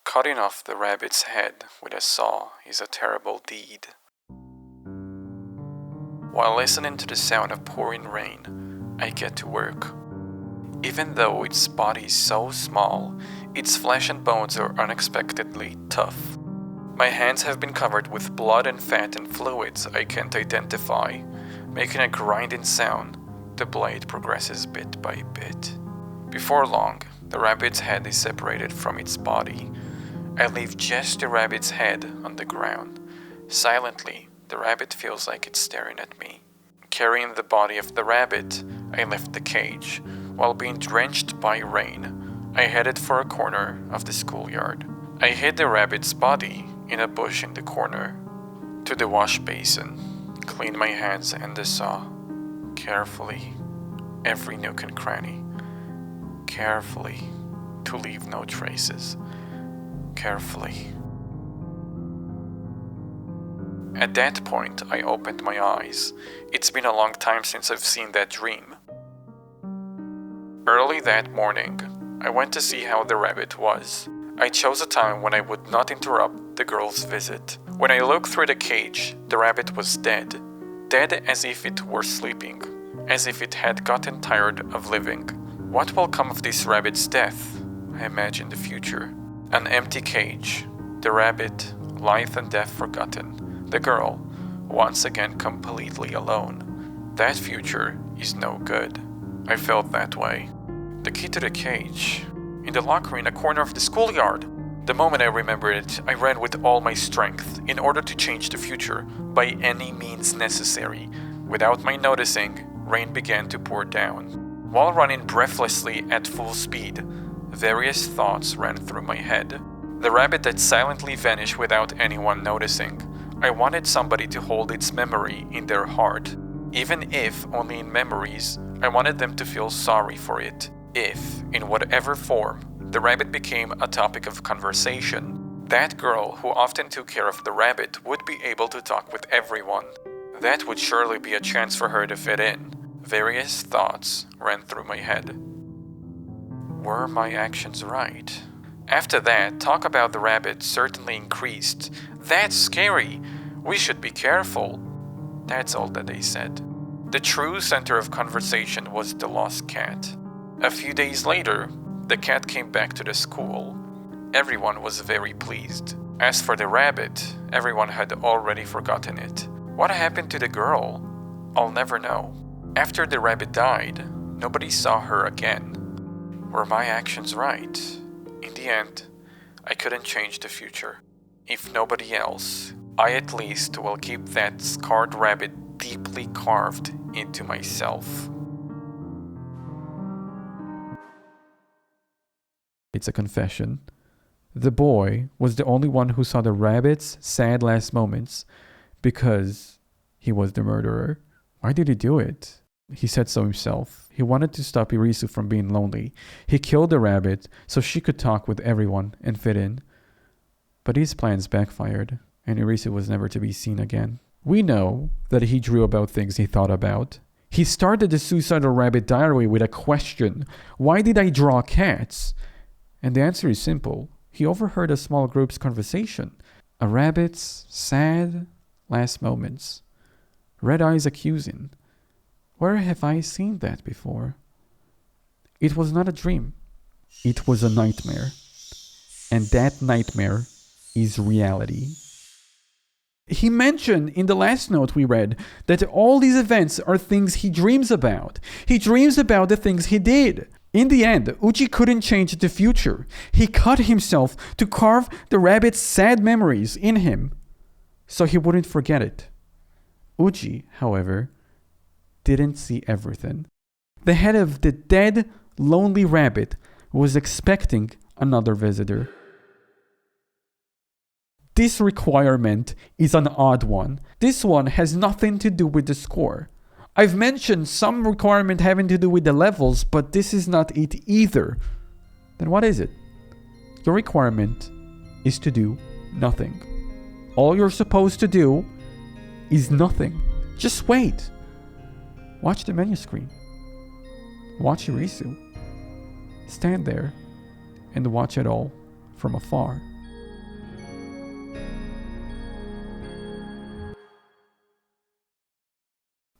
Cutting off the rabbit's head with a saw is a terrible deed. While listening to the sound of pouring rain, I get to work. Even though its body is so small, its flesh and bones are unexpectedly tough. My hands have been covered with blood and fat and fluids I can't identify. Making a grinding sound, the blade progresses bit by bit. Before long, the rabbit's head is separated from its body. I leave just the rabbit's head on the ground. Silently, the rabbit feels like it's staring at me. Carrying the body of the rabbit, I left the cage. While being drenched by rain, I headed for a corner of the schoolyard. I hid the rabbit's body in a bush in the corner. To the wash basin, cleaned my hands and the saw. Carefully, every nook and cranny. Carefully, to leave no traces. Carefully. At that point, I opened my eyes. It's been a long time since I've seen that dream. Early that morning, I went to see how the rabbit was. I chose a time when I would not interrupt the girl's visit. When I looked through the cage, the rabbit was dead. Dead as if it were sleeping, as if it had gotten tired of living. What will come of this rabbit's death? I imagine the future. An empty cage. The rabbit, lithe and death forgotten. The girl, once again completely alone. That future is no good. I felt that way. The key to the cage. In the locker in a corner of the schoolyard. The moment I remembered it, I ran with all my strength in order to change the future by any means necessary. Without my noticing, rain began to pour down. While running breathlessly at full speed, various thoughts ran through my head. The rabbit that silently vanished without anyone noticing. I wanted somebody to hold its memory in their heart. Even if only in memories, I wanted them to feel sorry for it. If, in whatever form, the rabbit became a topic of conversation, that girl who often took care of the rabbit would be able to talk with everyone. That would surely be a chance for her to fit in. Various thoughts ran through my head. Were my actions right? After that, talk about the rabbit certainly increased. That's scary. We should be careful. That's all that they said. The true center of conversation was the lost cat. A few days later, the cat came back to the school. Everyone was very pleased. As for the rabbit, everyone had already forgotten it. What happened to the girl? I'll never know. After the rabbit died, nobody saw her again. Were my actions right? In the end, I couldn't change the future. If nobody else, I at least will keep that scarred rabbit deeply carved into myself. It's a confession. The boy was the only one who saw the rabbit's sad last moments because he was the murderer. Why did he do it? He said so himself. He wanted to stop Irisu from being lonely. He killed the rabbit so she could talk with everyone and fit in. But his plans backfired, and Irisu was never to be seen again. We know that he drew about things he thought about. He started the Suicidal Rabbit Diary with a question. Why did I draw cats? And the answer is simple. He overheard a small group's conversation. A rabbit's sad last moments. Red eyes accusing. Where have I seen that before? It was not a dream. It was a nightmare. And that nightmare is reality. He mentioned in the last note we read that all these events are things he dreams about. He dreams about the things he did. In the end, Uchi couldn't change the future. He cut himself to carve the rabbit's sad memories in him, so he wouldn't forget it. Uchi, however, didn't see everything. The head of the dead, lonely rabbit was expecting another visitor. This requirement is an odd one. This one has nothing to do with the score. I've mentioned some requirement having to do with the levels, but this is not it either. Then what is it? Your requirement is to do nothing. All you're supposed to do is nothing. Just wait. Watch the menu screen. Watch Irisu. Stand there and watch it all from afar.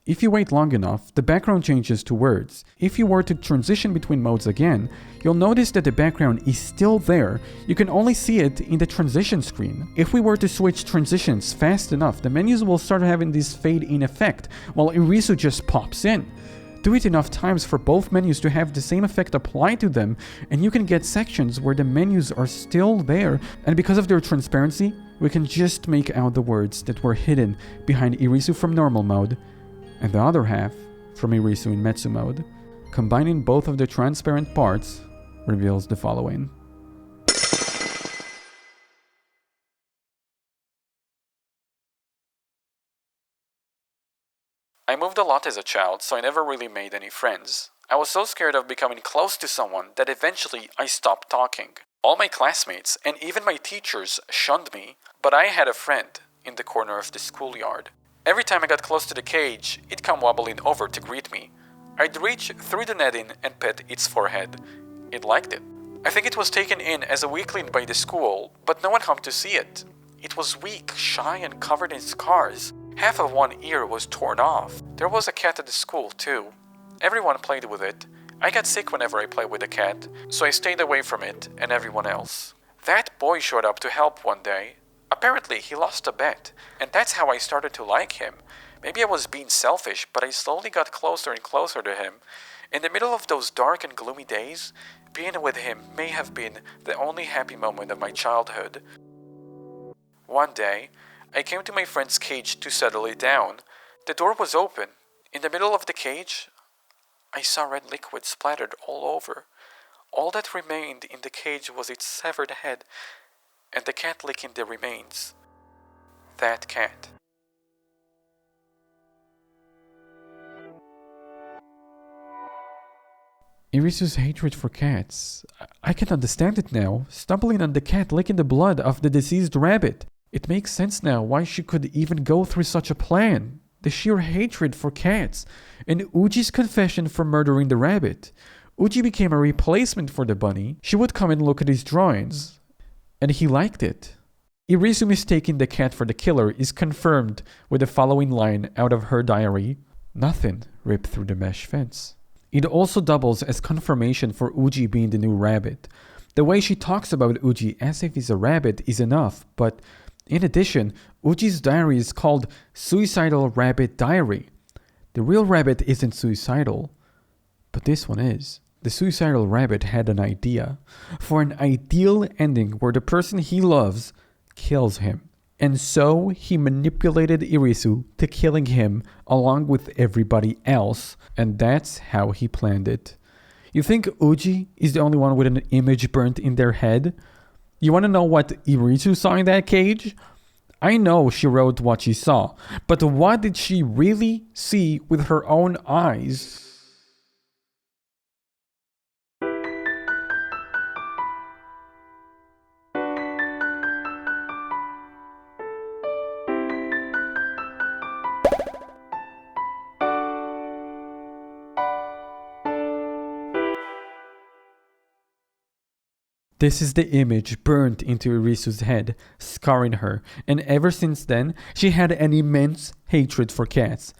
If you wait long enough, the background changes to words. If you were to transition between modes again, you'll notice that the background is still there. You can only see it in the transition screen. If we were to switch transitions fast enough, the menus will start having this fade-in effect, while Irisu just pops in. Do it enough times for both menus to have the same effect applied to them, and you can get sections where the menus are still there, and because of their transparency, we can just make out the words that were hidden behind Irisu from normal mode, and the other half from Irisu in Metsu Mode. Combining both of the transparent parts reveals the following. I moved a lot as a child, so I never really made any friends. I was so scared of becoming close to someone that eventually I stopped talking. All my classmates and even my teachers shunned me, but I had a friend in the corner of the schoolyard. Every time I got close to the cage, it'd come wobbling over to greet me. I'd reach through the netting and pet its forehead. It liked it. I think it was taken in as a weakling by the school, but no one came to see it. It was weak, shy, and covered in scars. Half of one ear was torn off. There was a cat at the school, too. Everyone played with it. I got sick whenever I played with the cat, so I stayed away from it and everyone else. That boy showed up to help one day. Apparently, he lost a bet, and that's how I started to like him. Maybe I was being selfish, but I slowly got closer and closer to him. In the middle of those dark and gloomy days, being with him may have been the only happy moment of my childhood. One day, I came to my friend's cage to settle it down. The door was open. In the middle of the cage, I saw red liquid splattered all over. All that remained in the cage was its severed head, and the cat licking the remains. That cat. Irisu's hatred for cats. I can understand it now. Stumbling on the cat licking the blood of the deceased rabbit. It makes sense now why she could even go through such a plan. The sheer hatred for cats. And Uji's confession for murdering the rabbit. Uji became a replacement for the bunny. She would come and look at his drawings. And he liked it. Irisu mistaking the cat for the killer is confirmed with the following line out of her diary. Nothing ripped through the mesh fence. It also doubles as confirmation for Uji being the new rabbit. The way she talks about Uji as if he's a rabbit is enough, but in addition, Uji's diary is called Suicidal Rabbit Diary. The real rabbit isn't suicidal, but this one is. The suicidal rabbit had an idea for an ideal ending where the person he loves kills him. And so he manipulated Irisu to killing him along with everybody else, and that's how he planned it. You think Uji is the only one with an image burnt in their head? You want to know what Irisu saw in that cage? I know she wrote what she saw, but what did she really see with her own eyes? This is the image burnt into Irisu's head, scarring her, and ever since then, she had an immense hatred for cats.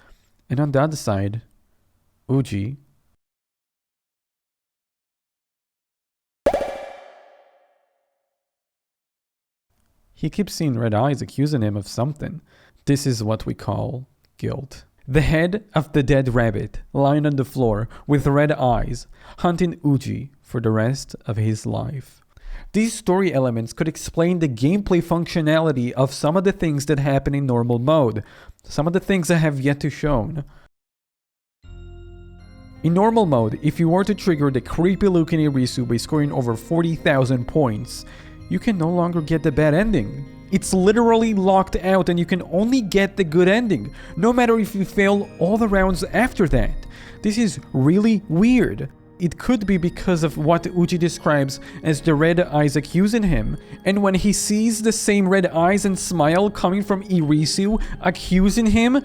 And on the other side, Uji. He keeps seeing red eyes accusing him of something. This is what we call guilt. The head of the dead rabbit lying on the floor with red eyes, hunting Uji for the rest of his life. These story elements could explain the gameplay functionality of some of the things that happen in normal mode, some of the things I have yet to shown. In normal mode, if you were to trigger the creepy looking Irisu by scoring over 40,000 points, you can no longer get the bad ending. It's literally locked out and you can only get the good ending, no matter if you fail all the rounds after that. This is really weird. It could be because of what Uji describes as the red eyes accusing him, and when he sees the same red eyes and smile coming from Irisu accusing him,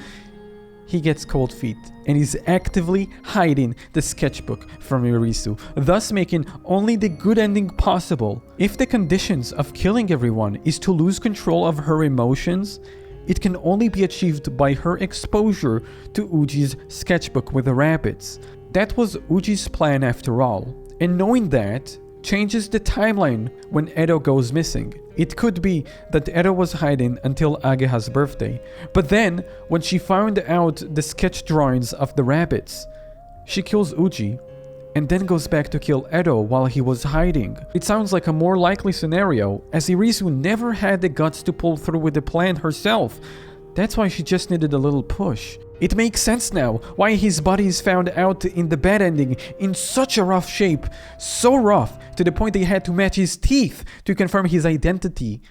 he gets cold feet and is actively hiding the sketchbook from Irisu, thus making only the good ending possible. If the conditions of killing everyone is to lose control of her emotions, it can only be achieved by her exposure to Uji's sketchbook with the rabbits. That was Uji's plan after all, and knowing that changes the timeline when Edo goes missing. It could be that Edo was hiding until Ageha's birthday, but then when she found out the sketch drawings of the rabbits, she kills Uji and then goes back to kill Edo while he was hiding. It sounds like a more likely scenario, as Irisu never had the guts to pull through with the plan herself. That's why she just needed a little push. It makes sense now why his body is found out in the bad ending in such a rough shape. So rough, to the point they had to match his teeth to confirm his identity.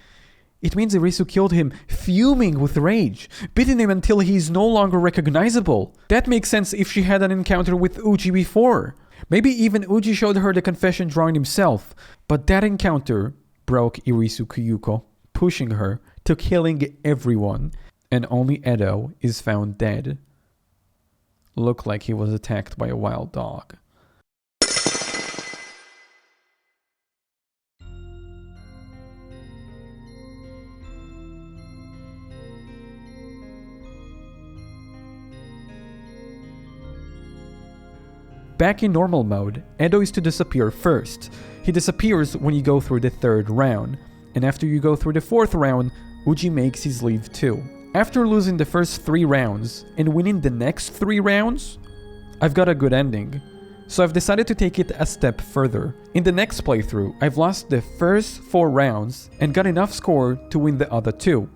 It means Irisu killed him fuming with rage, beating him until he is no longer recognizable. That makes sense if she had an encounter with Uji before. Maybe even Uji showed her the confession drawing himself. But that encounter broke Irisu Kyuko, pushing her to killing everyone. And only Edo is found dead. Looked like he was attacked by a wild dog. Back in normal mode, Edo is to disappear first. He disappears when you go through the 3rd round, and after you go through the 4th round, Uji makes his leave too. After losing the first 3 rounds and winning the next 3 rounds, I've got a good ending. So I've decided to take it a step further. In the next playthrough, I've lost the first 4 rounds and got enough score to win the other 2.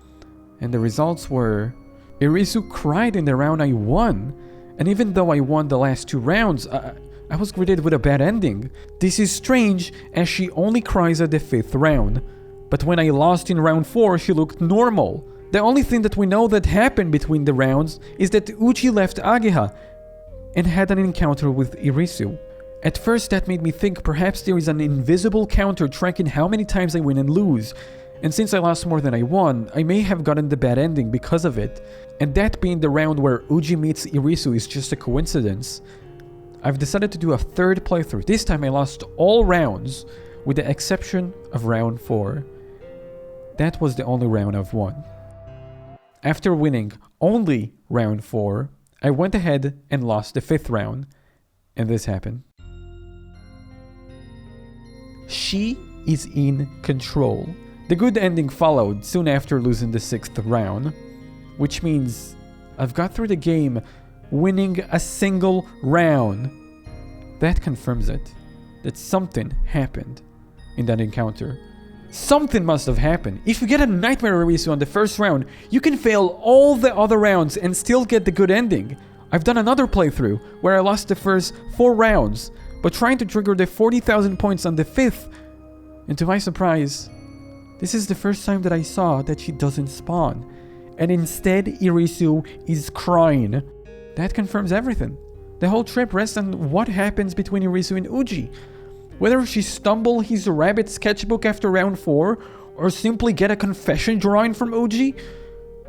And the results were... Irisu cried in the round I won. And even though I won the last 2 rounds, I was greeted with a bad ending. This is strange, as she only cries at the 5th round. But when I lost in round 4, she looked normal. The only thing that we know that happened between the rounds is that Uchi left Ageha and had an encounter with Irisu. At first that made me think perhaps there is an invisible counter tracking how many times I win and lose. And since I lost more than I won, I may have gotten the bad ending because of it. And that being the round where Uji meets Irisu is just a coincidence. I've decided to do a 3rd playthrough. This time I lost all rounds, with the exception of round 4. That was the only round I've won. After winning only round 4, I went ahead and lost the 5th round, and this happened. She is in control. The good ending followed soon after losing the 6th round, which means I've got through the game winning a single round. That confirms it, that something happened in that encounter. Something must have happened. If you get a Nightmare Irisu on the first round, you can fail all the other rounds and still get the good ending. I've done another playthrough where I lost the first 4 rounds, but trying to trigger the 40,000 points on the 5th, and to my surprise, this is the first time that I saw that she doesn't spawn, and instead Irisu is crying. That confirms everything. The whole trip rests on what happens between Irisu and Uji. Whether she stumbled his rabbit sketchbook after round 4, or simply get a confession drawing from Uji,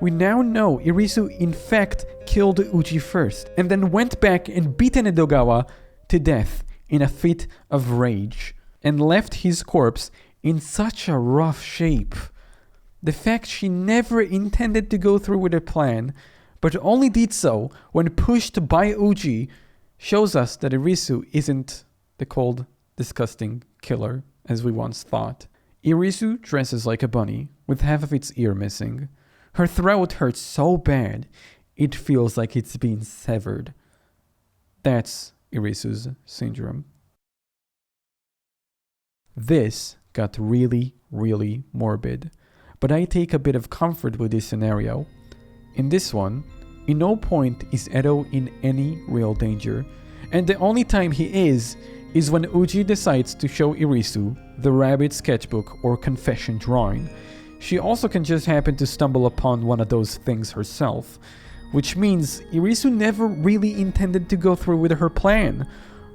we now know Irisu in fact killed Uji first, and then went back and beaten Edogawa to death in a fit of rage, and left his corpse in such a rough shape. The fact she never intended to go through with her plan, but only did so when pushed by Uji, shows us that Irisu isn't the cold, disgusting killer as we once thought. Irisu dresses like a bunny, with half of its ear missing. Her throat hurts so bad, it feels like it's been severed. That's Irisu's syndrome. This got really, really morbid, but I take a bit of comfort with this scenario. In this one, in no point is Edo in any real danger, and the only time he is when Uji decides to show Irisu the rabbit sketchbook or confession drawing. She also can just happen to stumble upon one of those things herself, which means Irisu never really intended to go through with her plan,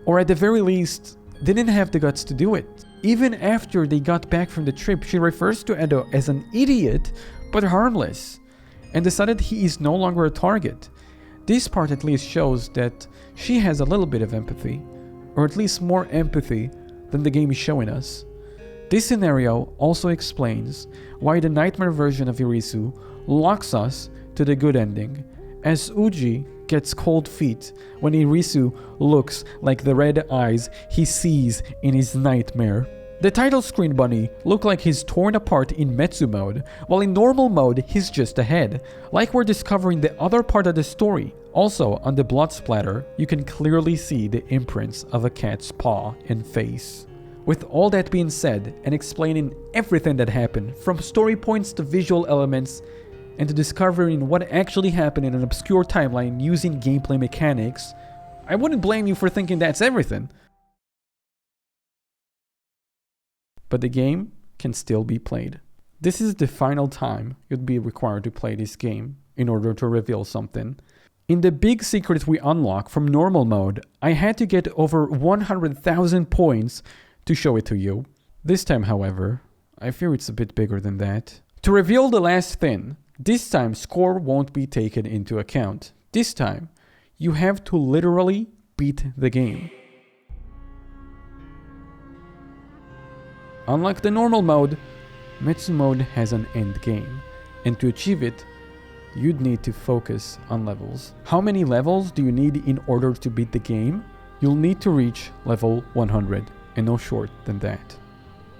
or at the very least, didn't have the guts to do it. Even after they got back from the trip, she refers to Edo as an idiot, but harmless, and decided he is no longer a target. This part at least shows that she has a little bit of empathy, or at least more empathy than the game is showing us. This scenario also explains why the nightmare version of Irisu locks us to the good ending, as Uji gets cold feet when Irisu looks like the red eyes he sees in his nightmare. The title screen bunny looked like he's torn apart in Metsu Mode, while in normal mode he's just ahead, like we're discovering the other part of the story. Also, on the blood splatter, you can clearly see the imprints of a cat's paw and face. With all that being said, and explaining everything that happened, from story points to visual elements, and to discovering what actually happened in an obscure timeline using gameplay mechanics, I wouldn't blame you for thinking that's everything. But the game can still be played. This is the final time you'd be required to play this game in order to reveal something. In the big secret we unlock from normal mode, I had to get over 100,000 points to show it to you. This time, however, I fear it's a bit bigger than that. To reveal the last thing, this time score won't be taken into account. This time, you have to literally beat the game. Unlike the normal mode, Metsu Mode has an end game, and to achieve it, you'd need to focus on levels. How many levels do you need in order to beat the game? You'll need to reach level 100, and no short than that.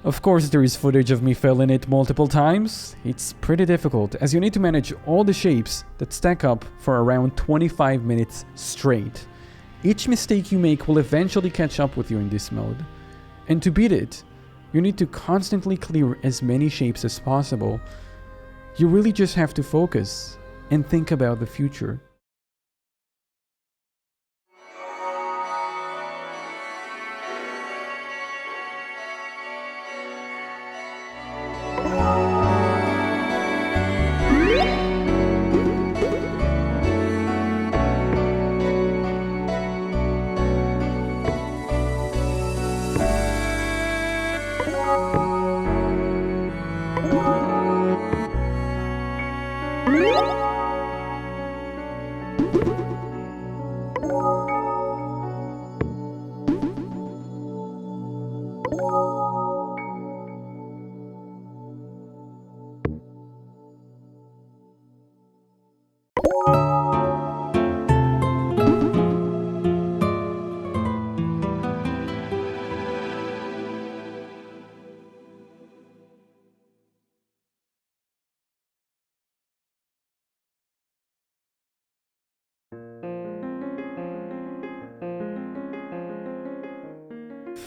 Of course, there is footage of me failing it multiple times. It's pretty difficult, as you need to manage all the shapes that stack up for around 25 minutes straight. Each mistake you make will eventually catch up with you in this mode, and to beat it, you need to constantly clear as many shapes as possible. You really just have to focus and think about the future.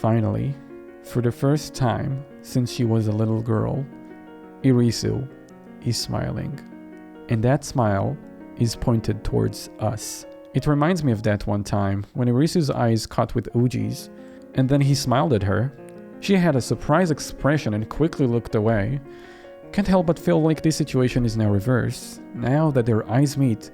Finally, for the first time since she was a little girl, Irisu is smiling. And that smile is pointed towards us. It reminds me of that one time when Irisu's eyes caught with Uji's, and then he smiled at her. She had a surprised expression and quickly looked away. Can't help but feel like this situation is now reversed. Now that their eyes meet,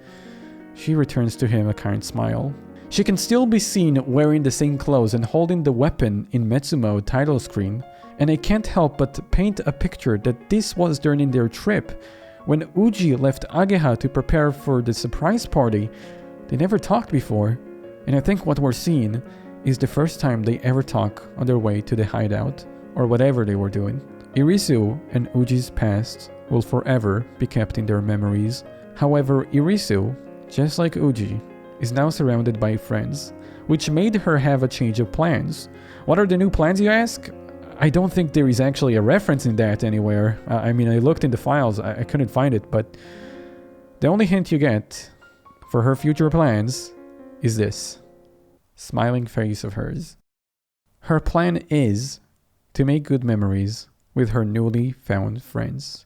she returns to him a kind smile. She can still be seen wearing the same clothes and holding the weapon in Metsu Mode title screen, and I can't help but paint a picture that this was during their trip. When Uji left Ageha to prepare for the surprise party, they never talked before, and I think what we're seeing is the first time they ever talk on their way to the hideout, or whatever they were doing. Irisu and Uji's past will forever be kept in their memories. However, Irisu, just like Uji, is now surrounded by friends, which made her have a change of plans. What are the new plans, you ask? I don't think there is actually a reference in that anywhere. I mean, I looked in the files, I couldn't find it, but the only hint you get for her future plans is this smiling face of hers. Her plan is to make good memories with her newly found friends.